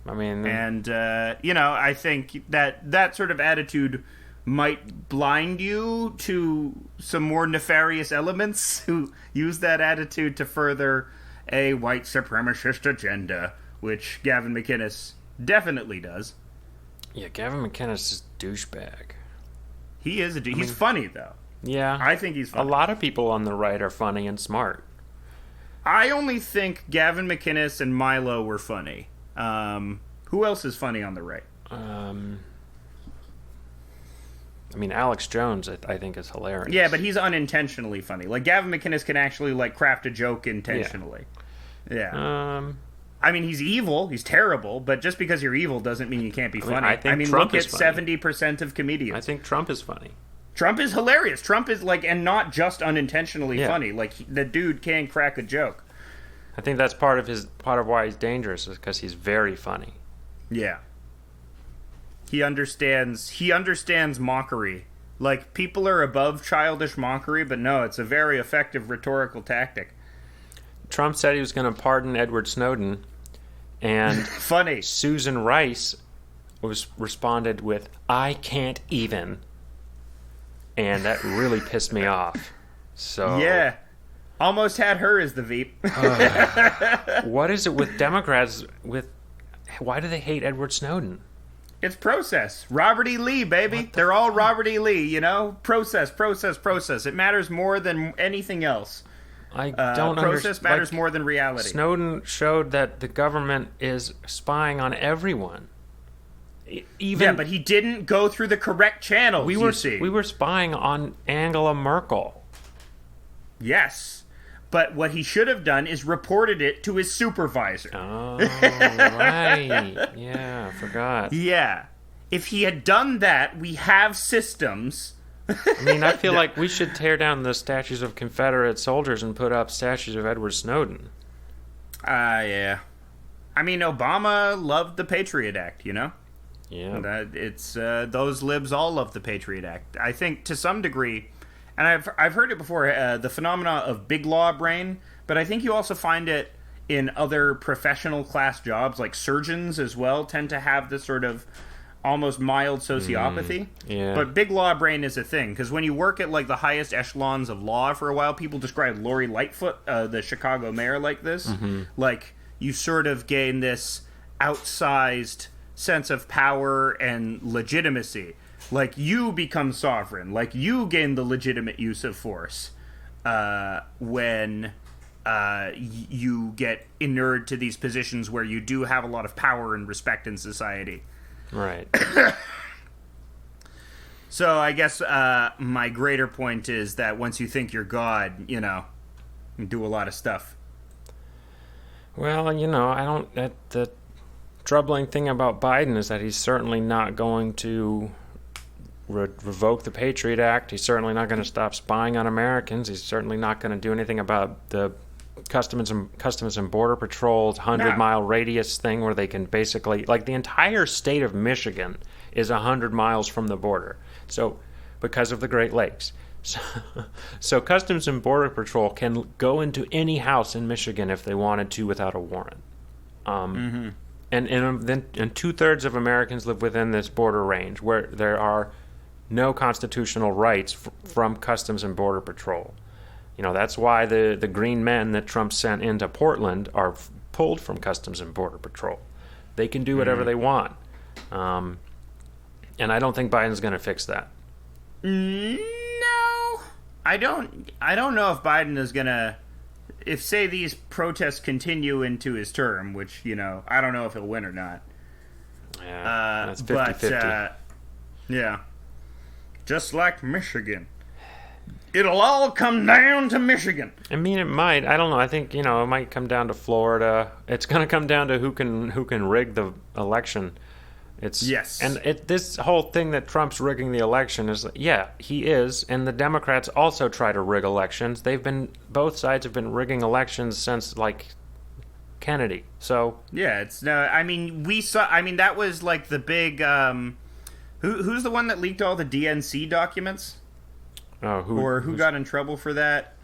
[SPEAKER 2] I mean...
[SPEAKER 1] And, I think that sort of attitude might blind you to some more nefarious elements who use that attitude to further a white supremacist agenda, which Gavin McInnes definitely does.
[SPEAKER 2] Yeah, Gavin McInnes is a douchebag.
[SPEAKER 1] He is he's funny, though.
[SPEAKER 2] Yeah.
[SPEAKER 1] I think he's funny.
[SPEAKER 2] A lot of people on the right are funny and smart.
[SPEAKER 1] I only think Gavin McInnes and Milo were funny. Who else is funny on the right?
[SPEAKER 2] Alex Jones, I think, is hilarious.
[SPEAKER 1] Yeah, but he's unintentionally funny. Like, Gavin McInnes can actually, craft a joke intentionally. Yeah. He's evil. He's terrible. But just because you're evil doesn't mean you can't be funny.
[SPEAKER 2] I think Trump
[SPEAKER 1] look
[SPEAKER 2] is
[SPEAKER 1] at
[SPEAKER 2] funny.
[SPEAKER 1] 70% of comedians.
[SPEAKER 2] I think Trump is funny.
[SPEAKER 1] Trump is hilarious. Trump is, and not just unintentionally funny. The dude can crack a joke.
[SPEAKER 2] I think that's part of why he's dangerous, is because he's very funny.
[SPEAKER 1] Yeah. He understands mockery. People are above childish mockery, but no, it's a very effective rhetorical tactic.
[SPEAKER 2] Trump said he was going to pardon Edward Snowden, and
[SPEAKER 1] funny.
[SPEAKER 2] Susan Rice responded with, "I can't even," and that really pissed me off. So
[SPEAKER 1] yeah, almost had her as the Veep.
[SPEAKER 2] What is it with Democrats? Why do they hate Edward Snowden?
[SPEAKER 1] It's process. Robert E. Lee, baby. They're all Robert E. Lee, Process. It matters more than anything else.
[SPEAKER 2] I don't understand.
[SPEAKER 1] Process matters more than reality.
[SPEAKER 2] Snowden showed that the government is spying on everyone.
[SPEAKER 1] Yeah, but he didn't go through the correct channels,
[SPEAKER 2] we were spying on Angela Merkel.
[SPEAKER 1] Yes. But what he should have done is reported it to his supervisor.
[SPEAKER 2] Oh, right. Yeah, I forgot.
[SPEAKER 1] Yeah. If he had done that, we have systems.
[SPEAKER 2] I feel like we should tear down the statues of Confederate soldiers and put up statues of Edward Snowden.
[SPEAKER 1] Yeah. Obama loved the Patriot Act,
[SPEAKER 2] Yeah.
[SPEAKER 1] It's those libs all love the Patriot Act. I think to some degree, and I've heard it before, the phenomena of big law brain, but I think you also find it in other professional class jobs, like surgeons as well, tend to have this sort of almost mild sociopathy.
[SPEAKER 2] Yeah.
[SPEAKER 1] But big law brain is a thing, because when you work at the highest echelons of law for a while, people describe Lori Lightfoot, the Chicago mayor, like this.
[SPEAKER 2] Mm-hmm.
[SPEAKER 1] You sort of gain this outsized sense of power and legitimacy. Like, you become sovereign. Like, you gain the legitimate use of force when you get inured to these positions where you do have a lot of power and respect in society.
[SPEAKER 2] Right.
[SPEAKER 1] So I guess my greater point is that once you think you're God, you do a lot of stuff.
[SPEAKER 2] Well, I don't... The troubling thing about Biden is that he's certainly not going to revoke the Patriot Act. He's certainly not going to stop spying on Americans. He's certainly not going to do anything about the Customs and Border Patrol's 100-mile radius thing where they can basically... Like, the entire state of Michigan is 100 miles from the border. So, because of the Great Lakes. So Customs and Border Patrol can go into any house in Michigan if they wanted to without a warrant. And then 2/3 of Americans live within this border range where there are no constitutional rights from Customs and Border Patrol. That's why the green men that Trump sent into Portland are pulled from Customs and Border Patrol. They can do whatever they want. And I don't think Biden's going to fix that.
[SPEAKER 1] No. I don't know if Biden is going to... If, say, these protests continue into his term, which, I don't know if he'll win or not.
[SPEAKER 2] Yeah, that's 50-50.
[SPEAKER 1] But, yeah. Just like Michigan. It'll all come down to Michigan.
[SPEAKER 2] I mean, it might. I don't know. I think, it might come down to Florida. It's going to come down to who can rig the election.
[SPEAKER 1] Yes.
[SPEAKER 2] And this whole thing that Trump's rigging the election is, yeah, he is. And the Democrats also try to rig elections. Both sides have been rigging elections since, like, Kennedy. So. Yeah,
[SPEAKER 1] that was like the big, who's the one that leaked all the DNC documents?
[SPEAKER 2] Oh,
[SPEAKER 1] who got in trouble for that?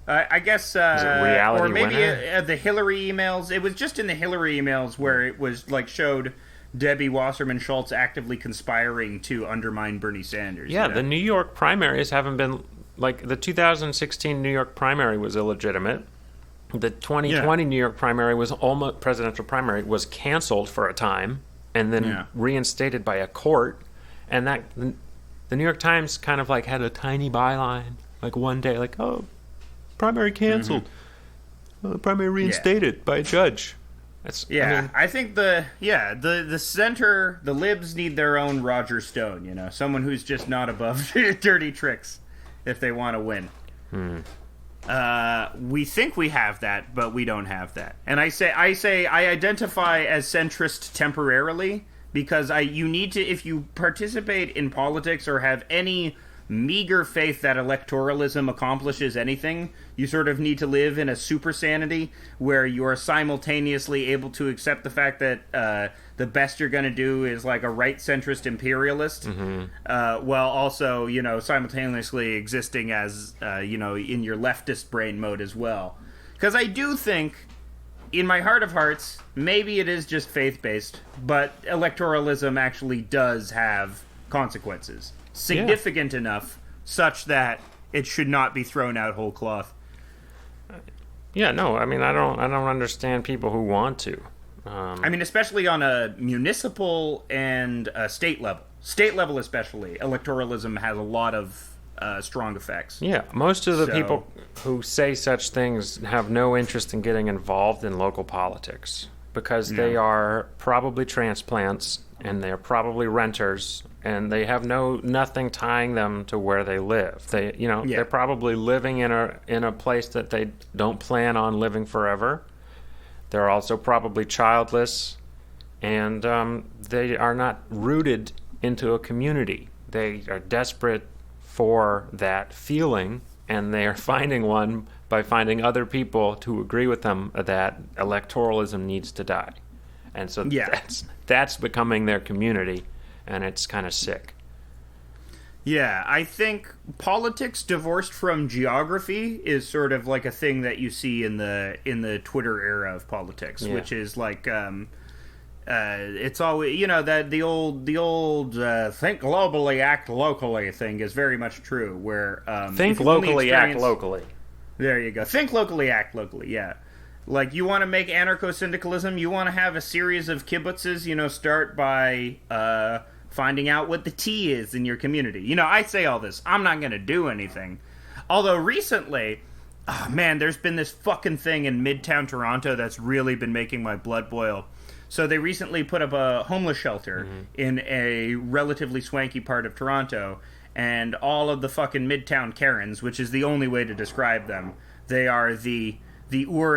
[SPEAKER 1] I guess,
[SPEAKER 2] Reality
[SPEAKER 1] or maybe
[SPEAKER 2] Winner?
[SPEAKER 1] The Hillary emails. It was just in the Hillary emails where it was like showed Debbie Wasserman Schultz actively conspiring to undermine Bernie Sanders.
[SPEAKER 2] Yeah, the New York primaries haven't been... Like, the 2016 New York primary was illegitimate. The 2020 New York primary was almost... Presidential primary was canceled for a time and then reinstated by a court. And that... The New York Times kind of, like, had a tiny byline. Like, one day, like, oh, primary canceled. Primary reinstated by a judge.
[SPEAKER 1] I think the center, the libs need their own Roger Stone, someone who's just not above dirty tricks if they want to win. We think we have that, but we don't have that. And I identify as centrist temporarily because you need to, if you participate in politics or have any meager faith that electoralism accomplishes anything, you sort of need to live in a super sanity where you are simultaneously able to accept the fact that the best you're going to do is like a right centrist imperialist, while also, simultaneously existing as, in your leftist brain mode as well. Because I do think, in my heart of hearts, maybe it is just faith-based, but electoralism actually does have consequences. Significant enough such that it should not be thrown out whole cloth.
[SPEAKER 2] Yeah, no, I mean, I don't understand people who want to.
[SPEAKER 1] Especially on a municipal and a state level. State level especially, electoralism has a lot of strong effects.
[SPEAKER 2] Yeah, most of the people who say such things have no interest in getting involved in local politics because they are probably transplants and they're probably renters and they have nothing tying them to where they live. They're probably living in a place that they don't plan on living forever. They're also probably childless, and they are not rooted into a community. They are desperate for that feeling, and they are finding one by finding other people to agree with them that electoralism needs to die. And so that's becoming their community, and it's kind of sick.
[SPEAKER 1] Yeah, I think politics divorced from geography is sort of like a thing that you see in the Twitter era of politics, which is like it's always that the old think globally, act locally thing is very much true. Where
[SPEAKER 2] think locally, act locally.
[SPEAKER 1] There you go. Think locally, act locally. Yeah. Like, you want to make anarcho-syndicalism, you want to have a series of kibbutzes, start by finding out what the tea is in your community. You know, I say all this. I'm not going to do anything. Although recently, oh man, there's been this fucking thing in Midtown Toronto that's really been making my blood boil. So they recently put up a homeless shelter in a relatively swanky part of Toronto, and all of the fucking Midtown Karens, which is the only way to describe them, they are the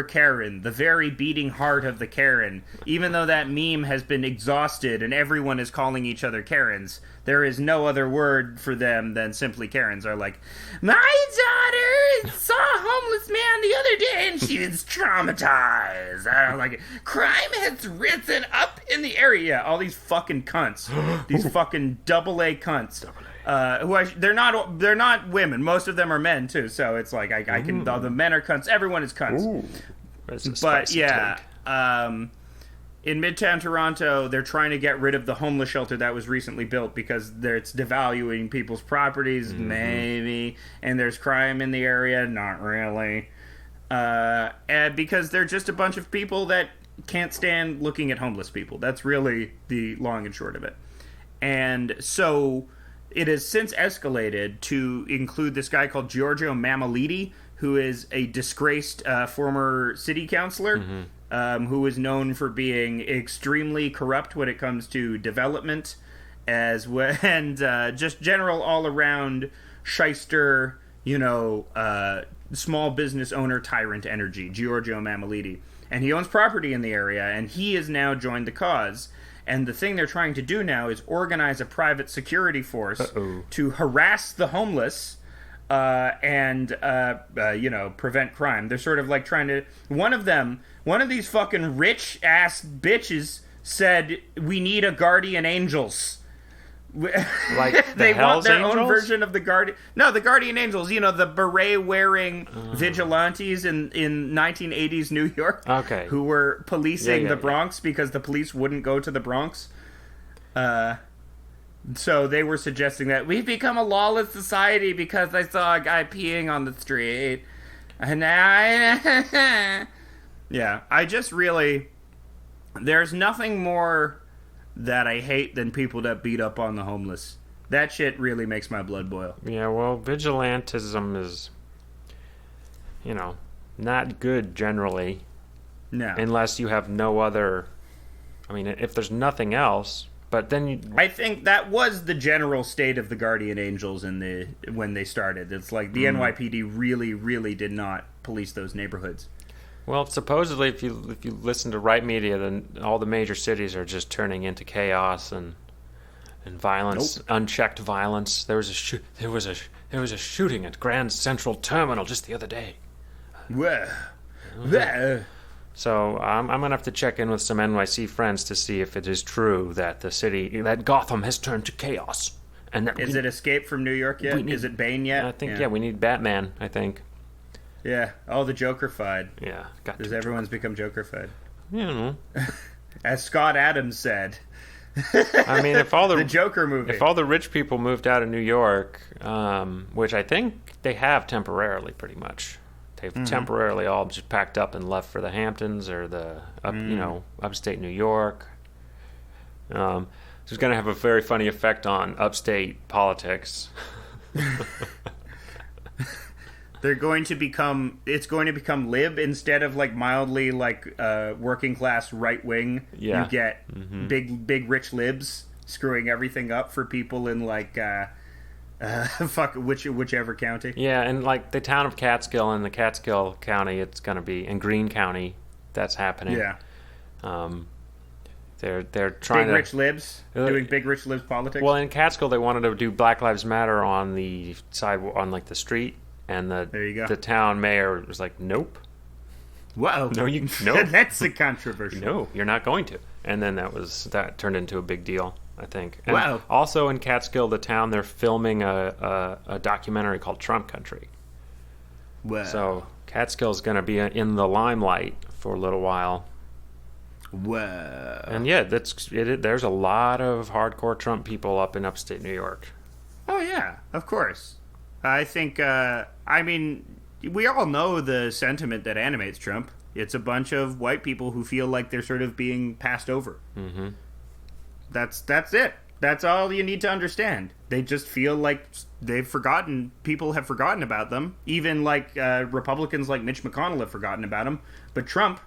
[SPEAKER 1] Karen, the very beating heart of the Karen. Even though that meme has been exhausted and everyone is calling each other Karens, there is no other word for them than simply Karens. Are like, my daughter saw a homeless man the other day and she was traumatized. I don't like it. Crime has risen up in the area. All these fucking cunts. These fucking AA cunts. They're not women. Most of them are men too. So it's like I can. The men are cunts. Everyone is cunts.
[SPEAKER 2] Ooh.
[SPEAKER 1] But yeah, in Midtown Toronto, they're trying to get rid of the homeless shelter that was recently built because it's devaluing people's properties, maybe, and there's crime in the area. Not really, and because they're just a bunch of people that can't stand looking at homeless people. That's really the long and short of it. And so it has since escalated to include this guy called Giorgio Mammoliti, who is a disgraced former city councilor, who is known for being extremely corrupt when it comes to development, and just general all-around shyster, small business owner tyrant energy, Giorgio Mammoliti. And he owns property in the area, and he has now joined the cause. And the thing they're trying to do now is organize a private security force to harass the homeless and prevent crime. They're sort of like trying to... One of these fucking rich-ass bitches said, we need a guardian angels.
[SPEAKER 2] Like
[SPEAKER 1] they want their
[SPEAKER 2] Angels?
[SPEAKER 1] own version of the guardian... No, the guardian angels. The beret-wearing vigilantes in 1980s New York.
[SPEAKER 2] Okay.
[SPEAKER 1] Who were policing the Bronx because the police wouldn't go to the Bronx. So they were suggesting that we've become a lawless society because I saw a guy peeing on the street. And yeah, I just really... There's nothing more that I hate than people that beat up on the homeless. That shit really makes my blood boil.
[SPEAKER 2] Yeah, well, vigilantism is, not good generally.
[SPEAKER 1] No.
[SPEAKER 2] Unless you have no other... I mean, if there's nothing else, but then
[SPEAKER 1] I think that was the general state of the Guardian Angels when they started. It's like the NYPD really, really did not police those neighborhoods.
[SPEAKER 2] Well, supposedly, if you listen to right media, then all the major cities are just turning into chaos and violence, unchecked violence. There was a shooting at Grand Central Terminal just the other day. So I'm gonna have to check in with some NYC friends to see if it is true that that Gotham has turned to chaos. And that
[SPEAKER 1] is it Escape from New York yet? Is it Bane yet?
[SPEAKER 2] I think we need Batman. I think.
[SPEAKER 1] Yeah. Oh, the Joker-fied.
[SPEAKER 2] Yeah.
[SPEAKER 1] Because everyone's become Joker-fied.
[SPEAKER 2] Yeah.
[SPEAKER 1] As Scott Adams said.
[SPEAKER 2] I mean, if all
[SPEAKER 1] the Joker movie.
[SPEAKER 2] If all the rich people moved out of New York, which I think they have temporarily, pretty much. They've temporarily all just packed up and left for the Hamptons or the upstate New York. It's going to have a very funny effect on upstate politics.
[SPEAKER 1] It's going to become lib instead of like mildly like working class right wing.
[SPEAKER 2] Yeah.
[SPEAKER 1] You get big rich libs screwing everything up for people in like whichever county.
[SPEAKER 2] Yeah, and like the town of Catskill and the Catskill County, it's going to be in Greene County. That's happening.
[SPEAKER 1] Yeah.
[SPEAKER 2] They're trying
[SPEAKER 1] big rich libs doing big rich libs politics.
[SPEAKER 2] Well, in Catskill, they wanted to do Black Lives Matter on the sidewalk, on like the street. And
[SPEAKER 1] there you go.
[SPEAKER 2] The town mayor was like, "Nope,
[SPEAKER 1] whoa,
[SPEAKER 2] no,
[SPEAKER 1] that's a controversial.
[SPEAKER 2] No, you're not going to." And then that turned into a big deal, I think. And
[SPEAKER 1] wow.
[SPEAKER 2] Also in Catskill, the town, they're filming a documentary called Trump Country.
[SPEAKER 1] Wow.
[SPEAKER 2] So Catskill's going to be in the limelight for a little while.
[SPEAKER 1] Wow.
[SPEAKER 2] And yeah, there's a lot of hardcore Trump people up in upstate New York.
[SPEAKER 1] Oh yeah, of course. I think, we all know the sentiment that animates Trump. It's a bunch of white people who feel like they're sort of being passed over. Mm-hmm. That's it. That's all you need to understand. They just feel like people have forgotten about them. Even like Republicans like Mitch McConnell have forgotten about them. But Trump,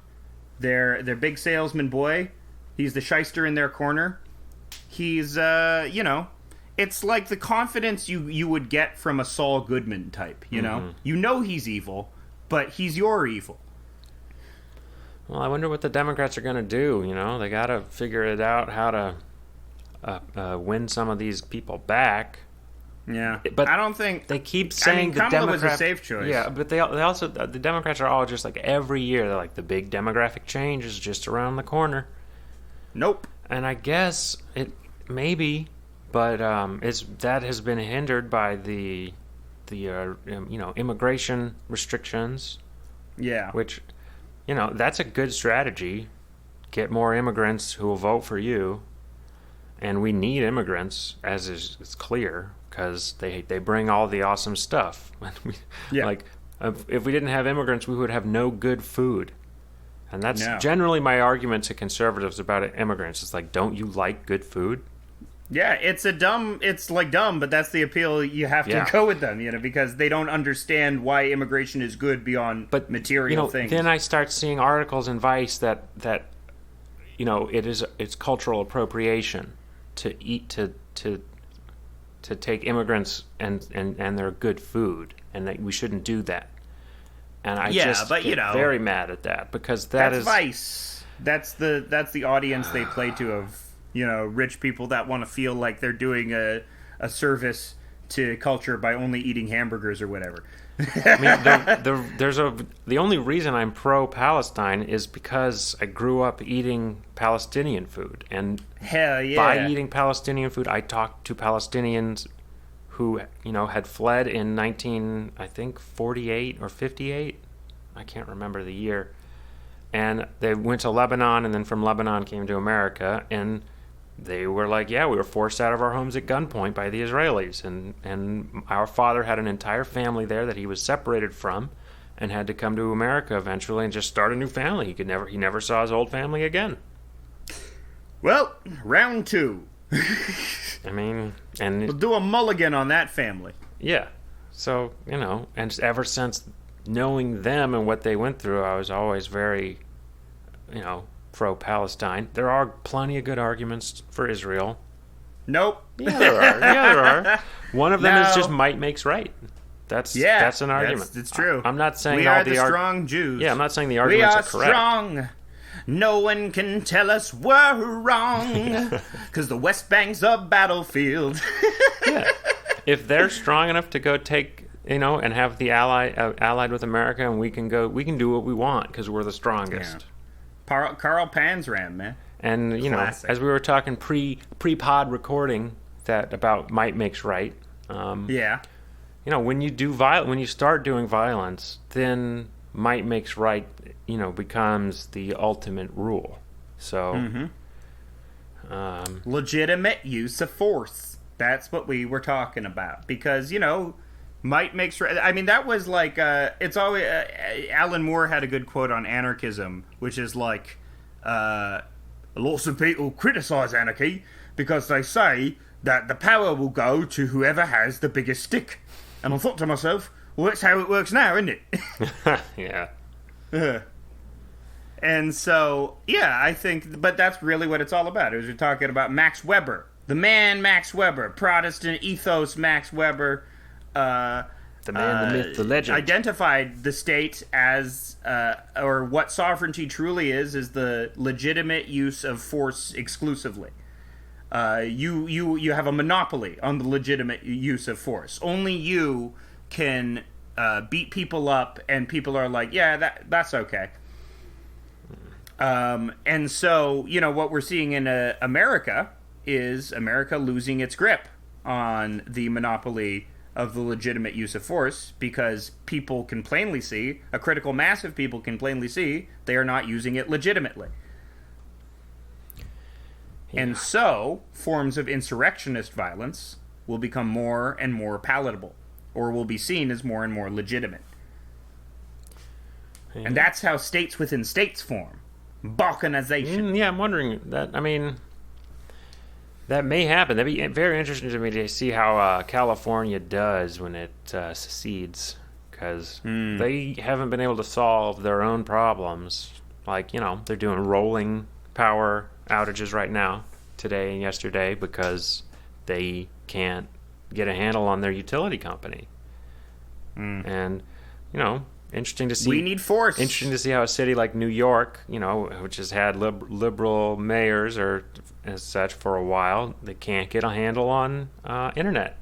[SPEAKER 1] their big salesman boy, he's the shyster in their corner. He's, it's like the confidence you would get from a Saul Goodman type, you know? You know he's evil, but he's your evil.
[SPEAKER 2] Well, I wonder what the Democrats are going to do, you know? They got to figure it out how to win some of these people back.
[SPEAKER 1] Yeah,
[SPEAKER 2] but
[SPEAKER 1] I don't think
[SPEAKER 2] they keep saying the
[SPEAKER 1] Kamala
[SPEAKER 2] Democrats
[SPEAKER 1] was a safe choice.
[SPEAKER 2] Yeah, but they also the Democrats are all just like every year they're like the big demographic change is just around the corner.
[SPEAKER 1] Nope.
[SPEAKER 2] And I guess it maybe, but that has been hindered by the immigration restrictions.
[SPEAKER 1] Yeah,
[SPEAKER 2] which that's a good strategy. Get more immigrants who will vote for you. And we need immigrants, as is clear, because they bring all the awesome stuff. Like, if we didn't have immigrants, we would have no good food. And that's generally my argument to conservatives about immigrants. It's like, don't you like good food?
[SPEAKER 1] Yeah, it's dumb, but that's the appeal. You have to go with them, because they don't understand why immigration is good beyond material things.
[SPEAKER 2] Then I start seeing articles in Vice that it's cultural appropriation to take immigrants and their good food, and that we shouldn't do that. And I get very mad at that, because that's
[SPEAKER 1] Vice. That's the audience they play to of rich people that want to feel like they're doing a service to culture by only eating hamburgers or whatever.
[SPEAKER 2] I mean, the only reason I'm pro-Palestine is because I grew up eating Palestinian food, and
[SPEAKER 1] hell yeah,
[SPEAKER 2] by eating Palestinian food, I talked to Palestinians who had fled in 1948 or 58. I can't remember the year, and they went to Lebanon, and then from Lebanon came to America, and they were like, we were forced out of our homes at gunpoint by the Israelis, and our father had an entire family there that he was separated from, and had to come to America eventually and just start a new family. He never saw his old family again.
[SPEAKER 1] Well, round 2.
[SPEAKER 2] I mean, and
[SPEAKER 1] we'll do a mulligan on that family.
[SPEAKER 2] Yeah. So and ever since knowing them and what they went through, I was always very, pro-Palestine. There are plenty of good arguments for Israel.
[SPEAKER 1] Nope.
[SPEAKER 2] Yeah, there are. One of them is just might makes right. That's an argument.
[SPEAKER 1] It's true.
[SPEAKER 2] I'm not saying
[SPEAKER 1] we are the strong Jews.
[SPEAKER 2] Yeah, I'm not saying the arguments are correct.
[SPEAKER 1] We are strong. No one can tell us we're wrong, because the West Bank's a battlefield.
[SPEAKER 2] Yeah. If they're strong enough to go take, and have the allied with America, and we can do what we want because we're the strongest.
[SPEAKER 1] Yeah. Carl Panzram, man.
[SPEAKER 2] And
[SPEAKER 1] Classic.
[SPEAKER 2] as we were talking pre-pod recording that about might makes right. When you start doing violence, then might makes right. Becomes the ultimate rule. So,
[SPEAKER 1] legitimate use of force. That's what we were talking about. Because might makes right. I mean, that was like it's always Alan Moore had a good quote on anarchism, which is like lots of people criticize anarchy because they say that the power will go to whoever has the biggest stick. And I thought to myself, well, that's how it works now, isn't it?
[SPEAKER 2] Yeah.
[SPEAKER 1] And so, I think, but that's really what it's all about. We're talking about Max Weber, the man Max Weber, Protestant ethos Max Weber.
[SPEAKER 2] The man, the myth, the legend.
[SPEAKER 1] Identified the state as, or what sovereignty truly is the legitimate use of force exclusively. You have a monopoly on the legitimate use of force. Only you can beat people up, and people are like, that's okay. And so, what we're seeing in America is America losing its grip on the monopoly of the legitimate use of force, because people can plainly see, a critical mass of people can plainly see, they are not using it legitimately. Yeah. And so, forms of insurrectionist violence will become more and more palatable, or will be seen as more and more legitimate. Yeah. And that's how states within states form. Balkanization.
[SPEAKER 2] Yeah, I'm wondering that. I mean, That may happen. That'd be very interesting to me to see how California does when it secedes, because they haven't been able to solve their own problems. Like, they're doing rolling power outages right now, today and yesterday, because they can't get a handle on their utility company. And, interesting to see.
[SPEAKER 1] We need force.
[SPEAKER 2] Interesting to see how a city like New York, which has had liberal mayors or as such for a while, they can't get a handle on internet.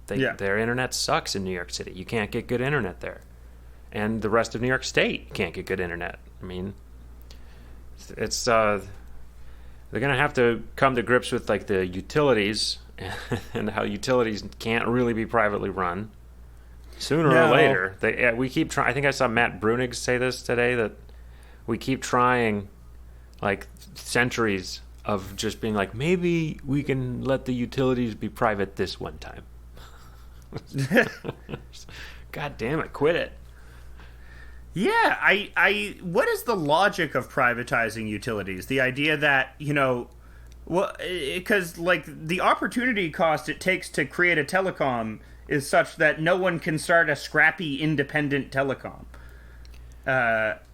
[SPEAKER 2] Their internet sucks in New York City. You can't get good internet there. And the rest of New York State can't get good internet. I mean, it's they're going to have to come to grips with like the utilities and how utilities can't really be privately run. Sooner or later, we keep trying. I think I saw Matt Brunig say this today, that we keep trying, like, centuries of just being like, maybe we can let the utilities be private this one time. God damn it, quit it.
[SPEAKER 1] Yeah, what is the logic of privatizing utilities? The idea that, because, like, the opportunity cost it takes to create a telecom is such that no one can start a scrappy independent telecom.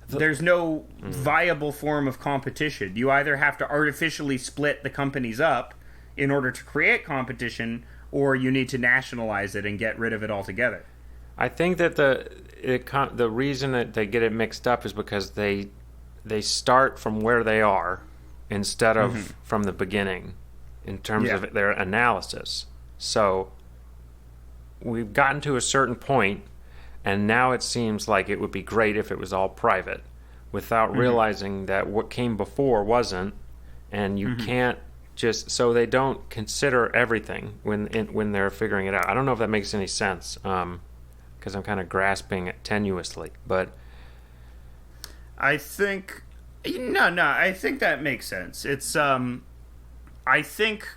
[SPEAKER 1] There's no viable form of competition. You either have to artificially split the companies up in order to create competition, or you need to nationalize it and get rid of it altogether.
[SPEAKER 2] I think that the reason that they get it mixed up is because they start from where they are instead of from the beginning in terms of their analysis. So we've gotten to a certain point, and now it seems like it would be great if it was all private, without realizing that what came before wasn't, and you can't just, so they don't consider everything when they're figuring it out. I don't know if that makes any sense, because I'm kind of grasping it tenuously, but
[SPEAKER 1] I think I think that makes sense. It's I think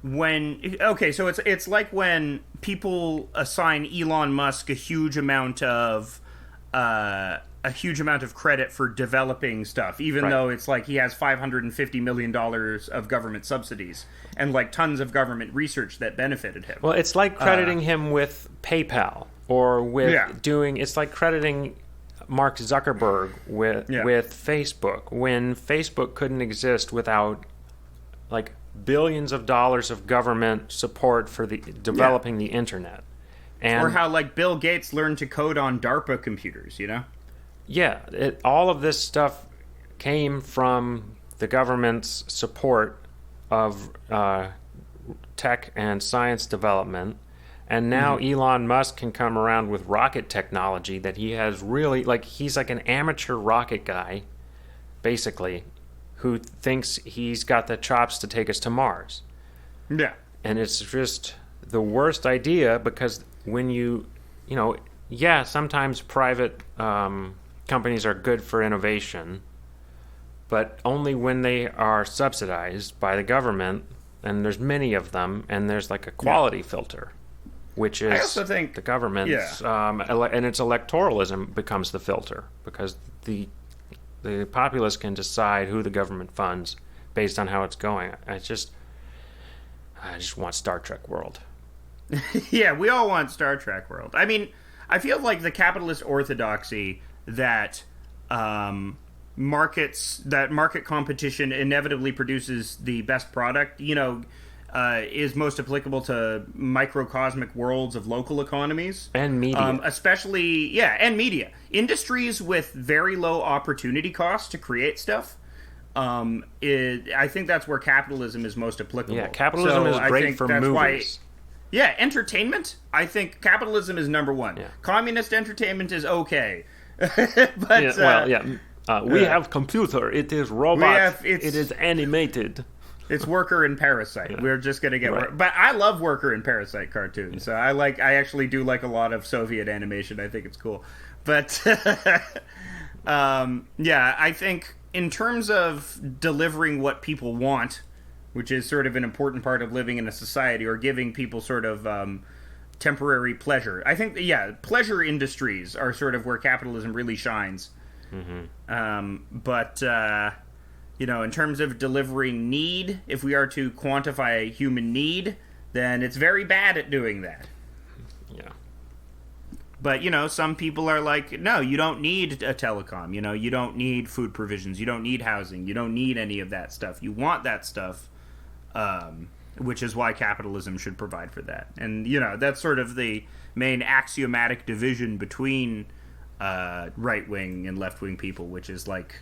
[SPEAKER 1] so it's like when people assign Elon Musk a huge amount of credit for developing stuff, even though it's like he has $550 million of government subsidies and like tons of government research that benefited him.
[SPEAKER 2] Well, it's like crediting him with PayPal or with it's like crediting Mark Zuckerberg with Facebook, when Facebook couldn't exist without like billions of dollars of government support for the developing the internet. And,
[SPEAKER 1] or how like Bill Gates learned to code on DARPA computers,
[SPEAKER 2] Yeah, all of this stuff came from the government's support of tech and science development. And now Elon Musk can come around with rocket technology that he has really, like, he's like an amateur rocket guy, basically, who thinks he's got the chops to take us to Mars.
[SPEAKER 1] Yeah.
[SPEAKER 2] And it's just the worst idea, because when sometimes private companies are good for innovation, but only when they are subsidized by the government, and there's many of them, and there's like a quality filter, which is
[SPEAKER 1] I also think
[SPEAKER 2] the government's, and its electoralism becomes the filter, because the populace can decide who the government funds based on how it's going. I just want Star Trek world.
[SPEAKER 1] Yeah, we all want Star Trek world. I mean, I feel like the capitalist orthodoxy that market competition inevitably produces the best product, is most applicable to microcosmic worlds of local economies.
[SPEAKER 2] And media.
[SPEAKER 1] And media. Industries with very low opportunity costs to create stuff. I think that's where capitalism is most applicable.
[SPEAKER 2] Yeah, capitalism is great for movies.
[SPEAKER 1] Entertainment. I think capitalism is number one. Yeah. Communist entertainment is okay.
[SPEAKER 2] We have computer. It is robot. It is animated.
[SPEAKER 1] It's Worker and Parasite. We're just gonna get but I love Worker and Parasite cartoons. So I actually do like a lot of Soviet animation. I think it's cool. But I think in terms of delivering what people want, which is sort of an important part of living in a society, or giving people sort of temporary pleasure. I think pleasure industries are sort of where capitalism really shines. in terms of delivering need, if we are to quantify human need, then it's very bad at doing that.
[SPEAKER 2] Yeah.
[SPEAKER 1] But, some people are like, no, you don't need a telecom. You don't need food provisions. You don't need housing. You don't need any of that stuff. You want that stuff, which is why capitalism should provide for that. And, that's sort of the main axiomatic division between right-wing and left-wing people, which is like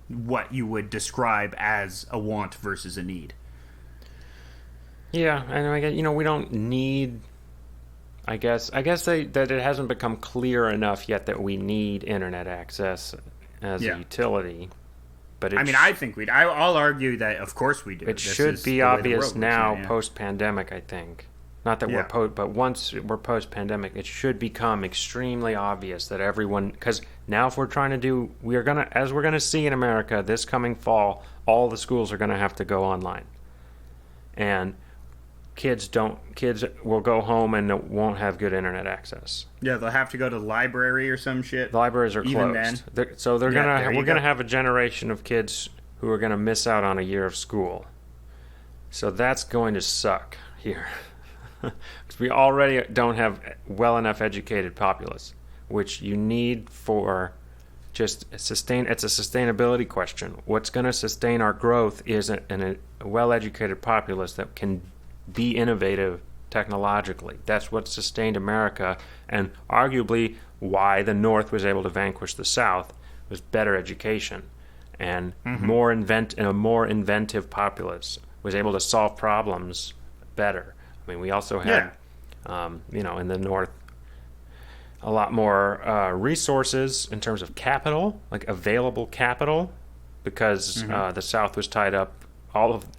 [SPEAKER 1] what you would describe as a want versus a need.
[SPEAKER 2] Yeah, and I guess, we don't need... I guess that it hasn't become clear enough yet that we need internet access as a utility. But
[SPEAKER 1] I think we'd. I'll argue that of course we do.
[SPEAKER 2] It should be obvious now, post-pandemic. I think not that but once we're post-pandemic, it should become extremely obvious that everyone. Because now, if we're trying to do, we're gonna see in America this coming fall, all the schools are gonna have to go online, and kids will go home and won't have good internet access.
[SPEAKER 1] Yeah, they'll have to go to the library or some shit.
[SPEAKER 2] The libraries are closed. So we're gonna have a generation of kids who are gonna miss out on a year of school. So that's going to suck here. Because we already don't have well enough educated populace, which you need for just sustain. It's a sustainability question. What's going to sustain our growth is a well-educated populace that can be innovative technologically. That's what sustained America, and arguably why the North was able to vanquish the South was better education and a more inventive populace was able to solve problems better. I mean, we also had, in the North, a lot more resources in terms of capital, like available capital, because the South was tied up.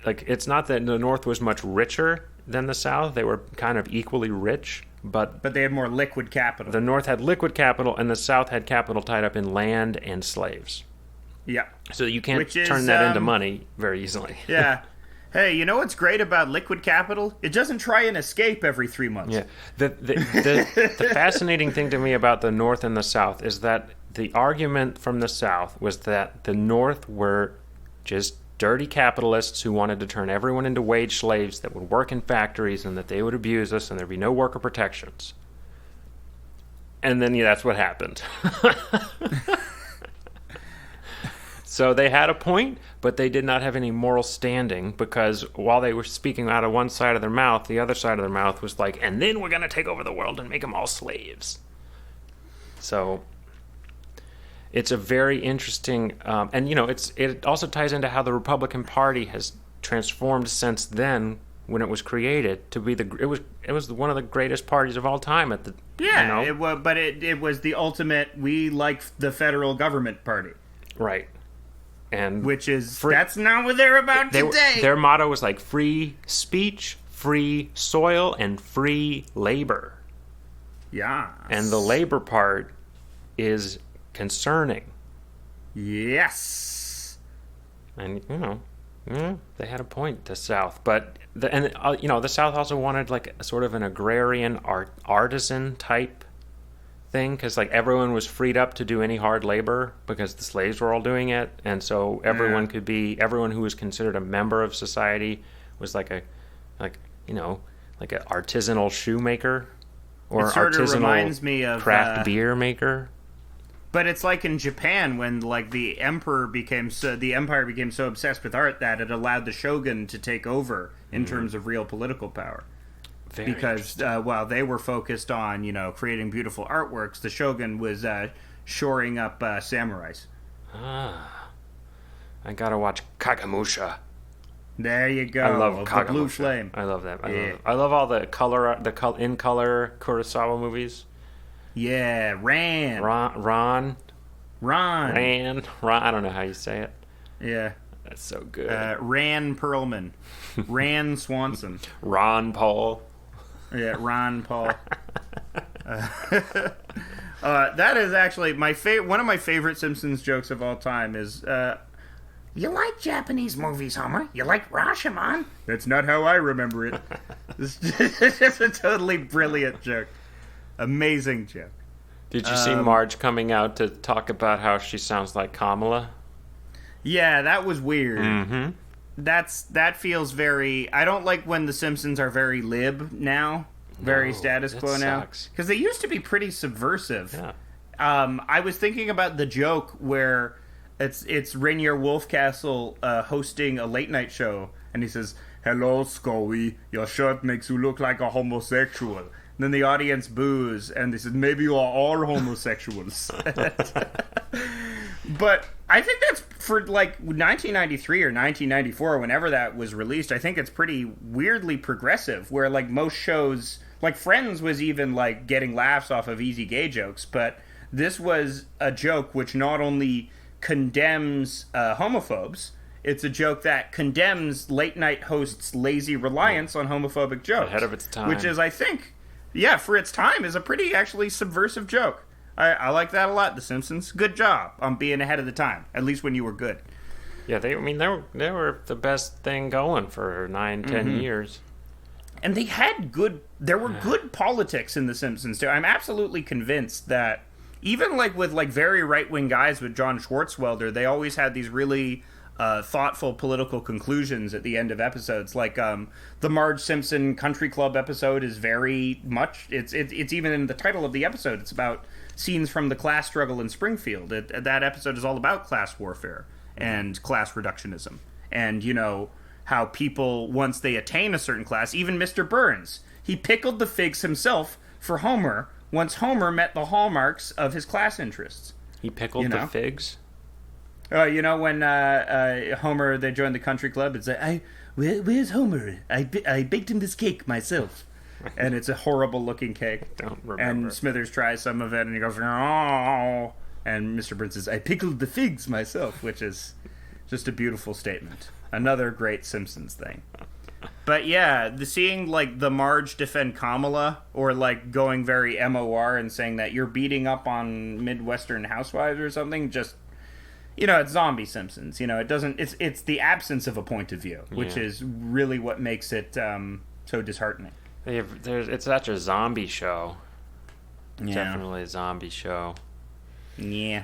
[SPEAKER 2] It's not that the North was much richer than the South. They were kind of equally rich, but
[SPEAKER 1] they had more liquid capital.
[SPEAKER 2] The North had liquid capital, and the South had capital tied up in land and slaves.
[SPEAKER 1] Yeah.
[SPEAKER 2] So you can't turn that into money very easily.
[SPEAKER 1] Yeah. Hey, you know what's great about liquid capital? It doesn't try and escape every 3 months.
[SPEAKER 2] Yeah. The fascinating thing to me about the North and the South is that the argument from the South was that the North were just dirty capitalists who wanted to turn everyone into wage slaves that would work in factories and that they would abuse us and there'd be no worker protections. And then that's what happened. So they had a point, but they did not have any moral standing, because while they were speaking out of one side of their mouth, the other side of their mouth was like, and then we're going to take over the world and make them all slaves. So it's a very interesting, and it also ties into how the Republican Party has transformed since then, when it was created, to be it was one of the greatest parties of all time at the
[SPEAKER 1] it was the ultimate, we like the federal government party,
[SPEAKER 2] right? And
[SPEAKER 1] which is that's not what they're about today.
[SPEAKER 2] Their motto was like free speech, free soil, and free labor.
[SPEAKER 1] Yeah,
[SPEAKER 2] and the labor part is concerning.
[SPEAKER 1] Yes.
[SPEAKER 2] And they had a point, the South, but the South also wanted like a sort of an agrarian artisan type thing, because like everyone was freed up to do any hard labor because the slaves were all doing it, and so everyone who was considered a member of society was like an artisanal shoemaker or artisanal craft beer maker.
[SPEAKER 1] But it's like in Japan, when like the empire became so obsessed with art that it allowed the shogun to take over in terms of real political power. Because while they were focused on creating beautiful artworks, the shogun was shoring up samurais.
[SPEAKER 2] I gotta watch Kagemusha.
[SPEAKER 1] There you go.
[SPEAKER 2] I love
[SPEAKER 1] the Blue Flame.
[SPEAKER 2] I love that. I love all the in color Kurosawa movies.
[SPEAKER 1] Yeah, Ran.
[SPEAKER 2] Ron. I don't know how you say it.
[SPEAKER 1] Yeah.
[SPEAKER 2] That's so good.
[SPEAKER 1] Ran Perlman. Ran Swanson.
[SPEAKER 2] Ron Paul.
[SPEAKER 1] Yeah, Ron Paul. That is actually one of my favorite Simpsons jokes of all time is, you like Japanese movies, Homer? You like Rashomon? That's not how I remember it. It's just a totally brilliant joke. Amazing joke.
[SPEAKER 2] Did you see Marge coming out to talk about how she sounds like Kamala?
[SPEAKER 1] Yeah, that was weird.
[SPEAKER 2] Mm-hmm.
[SPEAKER 1] That feels very... I don't like when the Simpsons are very lib now. Very status quo now. Because they used to be pretty subversive.
[SPEAKER 2] Yeah.
[SPEAKER 1] I was thinking about the joke where it's Rainier Wolfcastle hosting a late night show, and he says, "Hello, Scully, your shirt makes you look like a homosexual." And then the audience boos, and they said, "Maybe you are all homosexuals." But I think that's for like 1993 or 1994, whenever that was released. I think it's pretty weirdly progressive, where like most shows, like Friends was even like getting laughs off of easy gay jokes, but this was a joke which not only condemns homophobes, it's a joke that condemns late night hosts' lazy reliance on homophobic jokes.
[SPEAKER 2] Ahead of its time.
[SPEAKER 1] Which is, I think, for its time, is a pretty actually subversive joke. I like that a lot, The Simpsons. Good job on being ahead of the time, at least when you were good.
[SPEAKER 2] Yeah, they were the best thing going for 9-10 years.
[SPEAKER 1] And they had good politics in The Simpsons, too. I'm absolutely convinced that even like with like very right-wing guys with John Schwartzwelder, they always had these really thoughtful political conclusions at the end of episodes. Like the Marge Simpson Country Club episode is very much... It's even in the title of the episode. It's about scenes from the class struggle in Springfield. That episode is all about class warfare and class reductionism. And, you know, how people, once they attain a certain class, even Mr. Burns, he pickled the figs himself for Homer once Homer met the hallmarks of his class interests.
[SPEAKER 2] He pickled the figs?
[SPEAKER 1] You know, when Homer, they joined the country club, it's like, where's Homer? I baked him this cake myself. And it's a horrible-looking cake.
[SPEAKER 2] Don't remember.
[SPEAKER 1] And Smithers tries some of it, and he goes, "Oh." And Mr. Burns says, "I pickled the figs myself," which is just a beautiful statement. Another great Simpsons thing. But yeah, seeing like the Marge defend Kamala, or like going very MOR and saying that you're beating up on Midwestern housewives or something, just, you know, it's zombie Simpsons. You know, it doesn't. It's the absence of a point of view, which is really what makes it so disheartening.
[SPEAKER 2] It's such a zombie show.
[SPEAKER 1] Yeah.
[SPEAKER 2] Definitely a zombie show.
[SPEAKER 1] Yeah.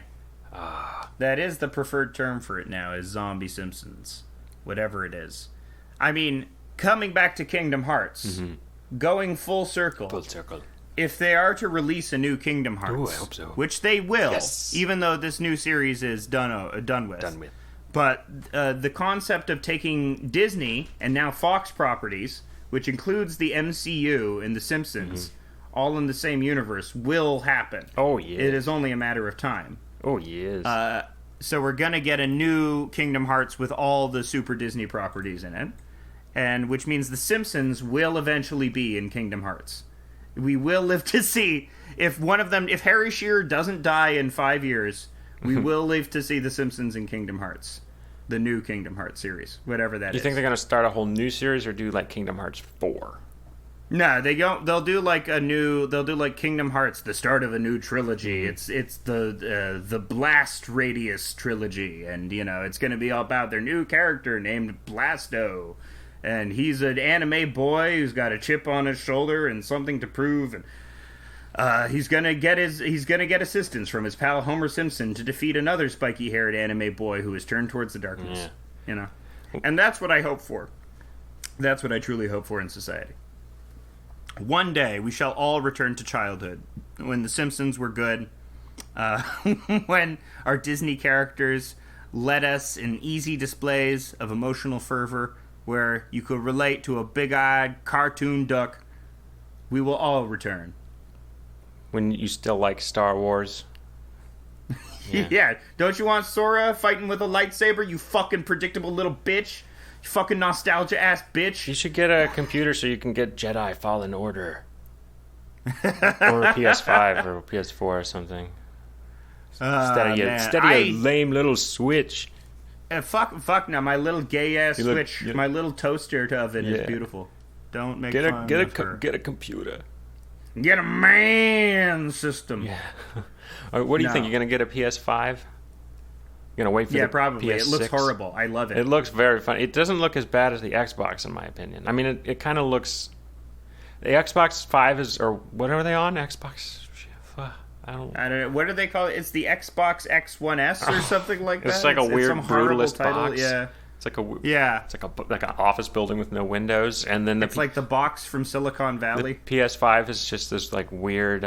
[SPEAKER 1] That is the preferred term for it now, is zombie Simpsons. Whatever it is. I mean, coming back to Kingdom Hearts, going full circle.
[SPEAKER 2] Full circle.
[SPEAKER 1] If they are to release a new Kingdom Hearts,
[SPEAKER 2] Ooh, I hope so.
[SPEAKER 1] Which they will, even though this new series is done with. But the concept of taking Disney and now Fox properties, which includes the MCU and The Simpsons, all in the same universe, will happen.
[SPEAKER 2] Oh, yeah.
[SPEAKER 1] It is only a matter of time.
[SPEAKER 2] Oh, yes.
[SPEAKER 1] So we're going to get a new Kingdom Hearts with all the Super Disney properties in it, and which means The Simpsons will eventually be in Kingdom Hearts. We will live to see if Harry Shearer doesn't die in 5 years, we will live to see The Simpsons in Kingdom Hearts. The new Kingdom Hearts series, whatever that is.
[SPEAKER 2] You think they're going to start a whole new series or do like Kingdom Hearts 4?
[SPEAKER 1] No, they'll do like Kingdom Hearts, the start of a new trilogy. It's the Blast Radius trilogy, and you know, it's going to be all about their new character named Blasto. And he's an anime boy who's got a chip on his shoulder and something to prove, and he's gonna get assistance from his pal Homer Simpson to defeat another spiky-haired anime boy who has turned towards the darkness. Yeah. You know, and that's what I hope for. That's what I truly hope for in society. One day we shall all return to childhood, when the Simpsons were good, when our Disney characters led us in easy displays of emotional fervor, where you could relate to a big-eyed cartoon duck. We will all return.
[SPEAKER 2] When you still like Star Wars.
[SPEAKER 1] Yeah. Don't you want Sora fighting with a lightsaber, you fucking predictable little bitch? You fucking nostalgia-ass bitch.
[SPEAKER 2] You should get a computer so you can get Jedi Fallen Order. Or a PS5 or a PS4 or something. Instead of your lame little Switch.
[SPEAKER 1] Fuck now, my little gay-ass Switch, my little toaster oven is beautiful. Don't make fun of her.
[SPEAKER 2] Get a computer.
[SPEAKER 1] Get a man system.
[SPEAKER 2] Yeah. What do you think? You're going to get a PS5? You're going to wait for the
[SPEAKER 1] probably.
[SPEAKER 2] PS6?
[SPEAKER 1] It looks horrible. I love it.
[SPEAKER 2] It looks very fun. It doesn't look as bad as the Xbox, in my opinion. I mean, it kind of looks... The Xbox 5 is... Or what are they on? Xbox... I don't
[SPEAKER 1] know. What do they call it? It's the Xbox X1S or something like that.
[SPEAKER 2] It's like a weird
[SPEAKER 1] some
[SPEAKER 2] brutalist
[SPEAKER 1] title.
[SPEAKER 2] box.
[SPEAKER 1] Yeah.
[SPEAKER 2] It's like It's like an office building with no windows, and then
[SPEAKER 1] it's like the box from Silicon Valley.
[SPEAKER 2] The PS5 is just this like weird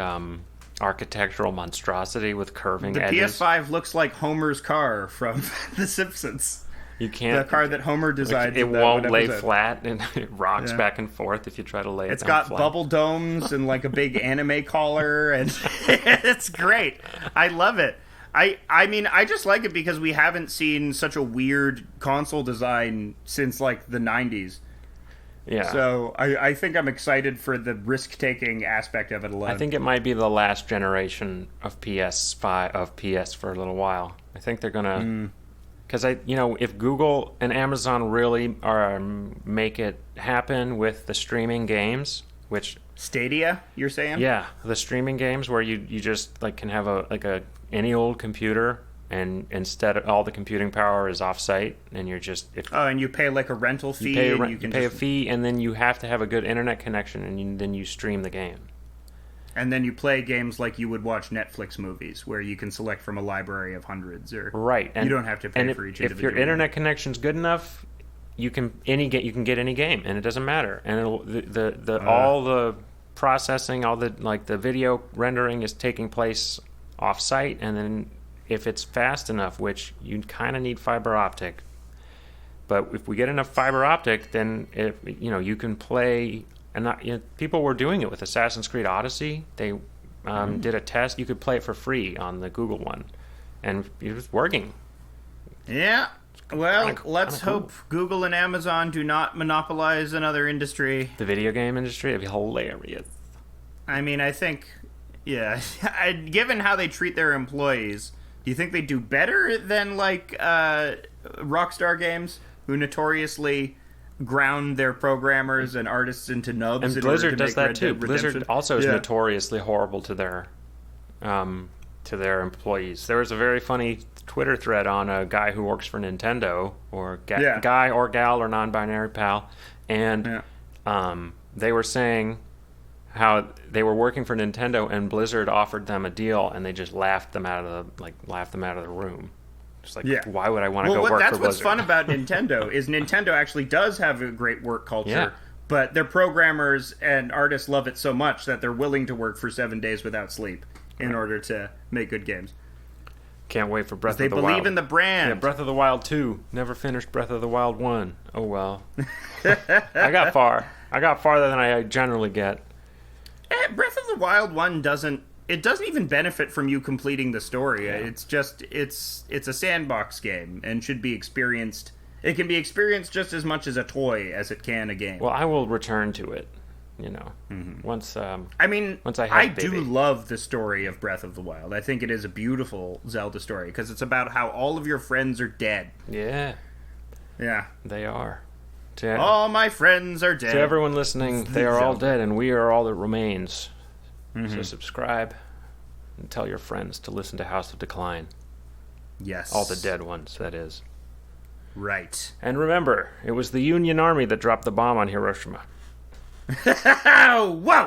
[SPEAKER 2] architectural monstrosity with curving edges.
[SPEAKER 1] The PS5 looks like Homer's car from The Simpsons.
[SPEAKER 2] You can't.
[SPEAKER 1] The car that Homer designed.
[SPEAKER 2] It won't lay flat, and it rocks back and forth if you try to lay it down flat.
[SPEAKER 1] It's got bubble domes and like a big anime collar, and it's great. I love it. I mean, I just like it because we haven't seen such a weird console design since like the 90s.
[SPEAKER 2] Yeah.
[SPEAKER 1] So I think I'm excited for the risk-taking aspect of it alone.
[SPEAKER 2] I think it might be the last generation of PS for a little while. I think they're gonna, because if Google and Amazon really make it happen with the streaming games, which
[SPEAKER 1] Stadia, you're saying?
[SPEAKER 2] Yeah, the streaming games where you just like can have any old computer, and instead of all the computing power is off-site, and you're just
[SPEAKER 1] and you pay like a rental fee.
[SPEAKER 2] You pay a fee, and then you have to have a good internet connection, and then you stream the game.
[SPEAKER 1] And then you play games like you would watch Netflix movies, where you can select from a library of hundreds, or
[SPEAKER 2] right. And
[SPEAKER 1] you don't have to pay for each individual.
[SPEAKER 2] If your internet connection's good enough, you can get any game, and it doesn't matter. And all the processing, all the video rendering is taking place off-site, and then if it's fast enough, which you kind of need fiber optic, but if we get enough fiber optic, then you can play. And people were doing it with Assassin's Creed Odyssey. They did a test. You could play it for free on the Google one, and it was working.
[SPEAKER 1] Yeah. Well, let's hope Google and Amazon do not monopolize another industry.
[SPEAKER 2] The video game industry? It'd be hilarious.
[SPEAKER 1] I mean, I think, yeah. Given how they treat their employees, do you think they do better than, like, Rockstar Games, who notoriously ground their programmers and artists into nubs?
[SPEAKER 2] And Blizzard does that, too. Blizzard also is notoriously horrible to their employees. There was a very funny Twitter thread on a guy who works for Nintendo, or guy or gal or non-binary pal, and they were saying how they were working for Nintendo and Blizzard offered them a deal, and they just laughed them out of the room. Just like, why would I want to go work for Blizzard?
[SPEAKER 1] That's what's fun about Nintendo is Nintendo actually does have a great work culture, but their programmers and artists love it so much that they're willing to work for 7 days without sleep in order to make good games.
[SPEAKER 2] Can't wait for Breath of the Wild.
[SPEAKER 1] They believe in the brand.
[SPEAKER 2] Yeah, Breath of the Wild 2. Never finished Breath of the Wild 1. Oh, well. I got far. I got farther than I generally get.
[SPEAKER 1] Breath of the Wild 1 doesn't even benefit from you completing the story. Yeah. It's a sandbox game and should be experienced. It can be experienced just as much as a toy as it can a game.
[SPEAKER 2] Well, I will return to it. Once I
[SPEAKER 1] do love the story of Breath of the Wild. I think it is a beautiful Zelda story because it's about how all of your friends are dead.
[SPEAKER 2] Yeah, they are.
[SPEAKER 1] All my friends are dead.
[SPEAKER 2] To everyone listening, they are all dead, and we are all that remains. So subscribe and tell your friends to listen to House of Decline.
[SPEAKER 1] Yes,
[SPEAKER 2] all the dead ones. That is
[SPEAKER 1] right.
[SPEAKER 2] And remember, it was the Union Army that dropped the bomb on Hiroshima.
[SPEAKER 1] Whoa!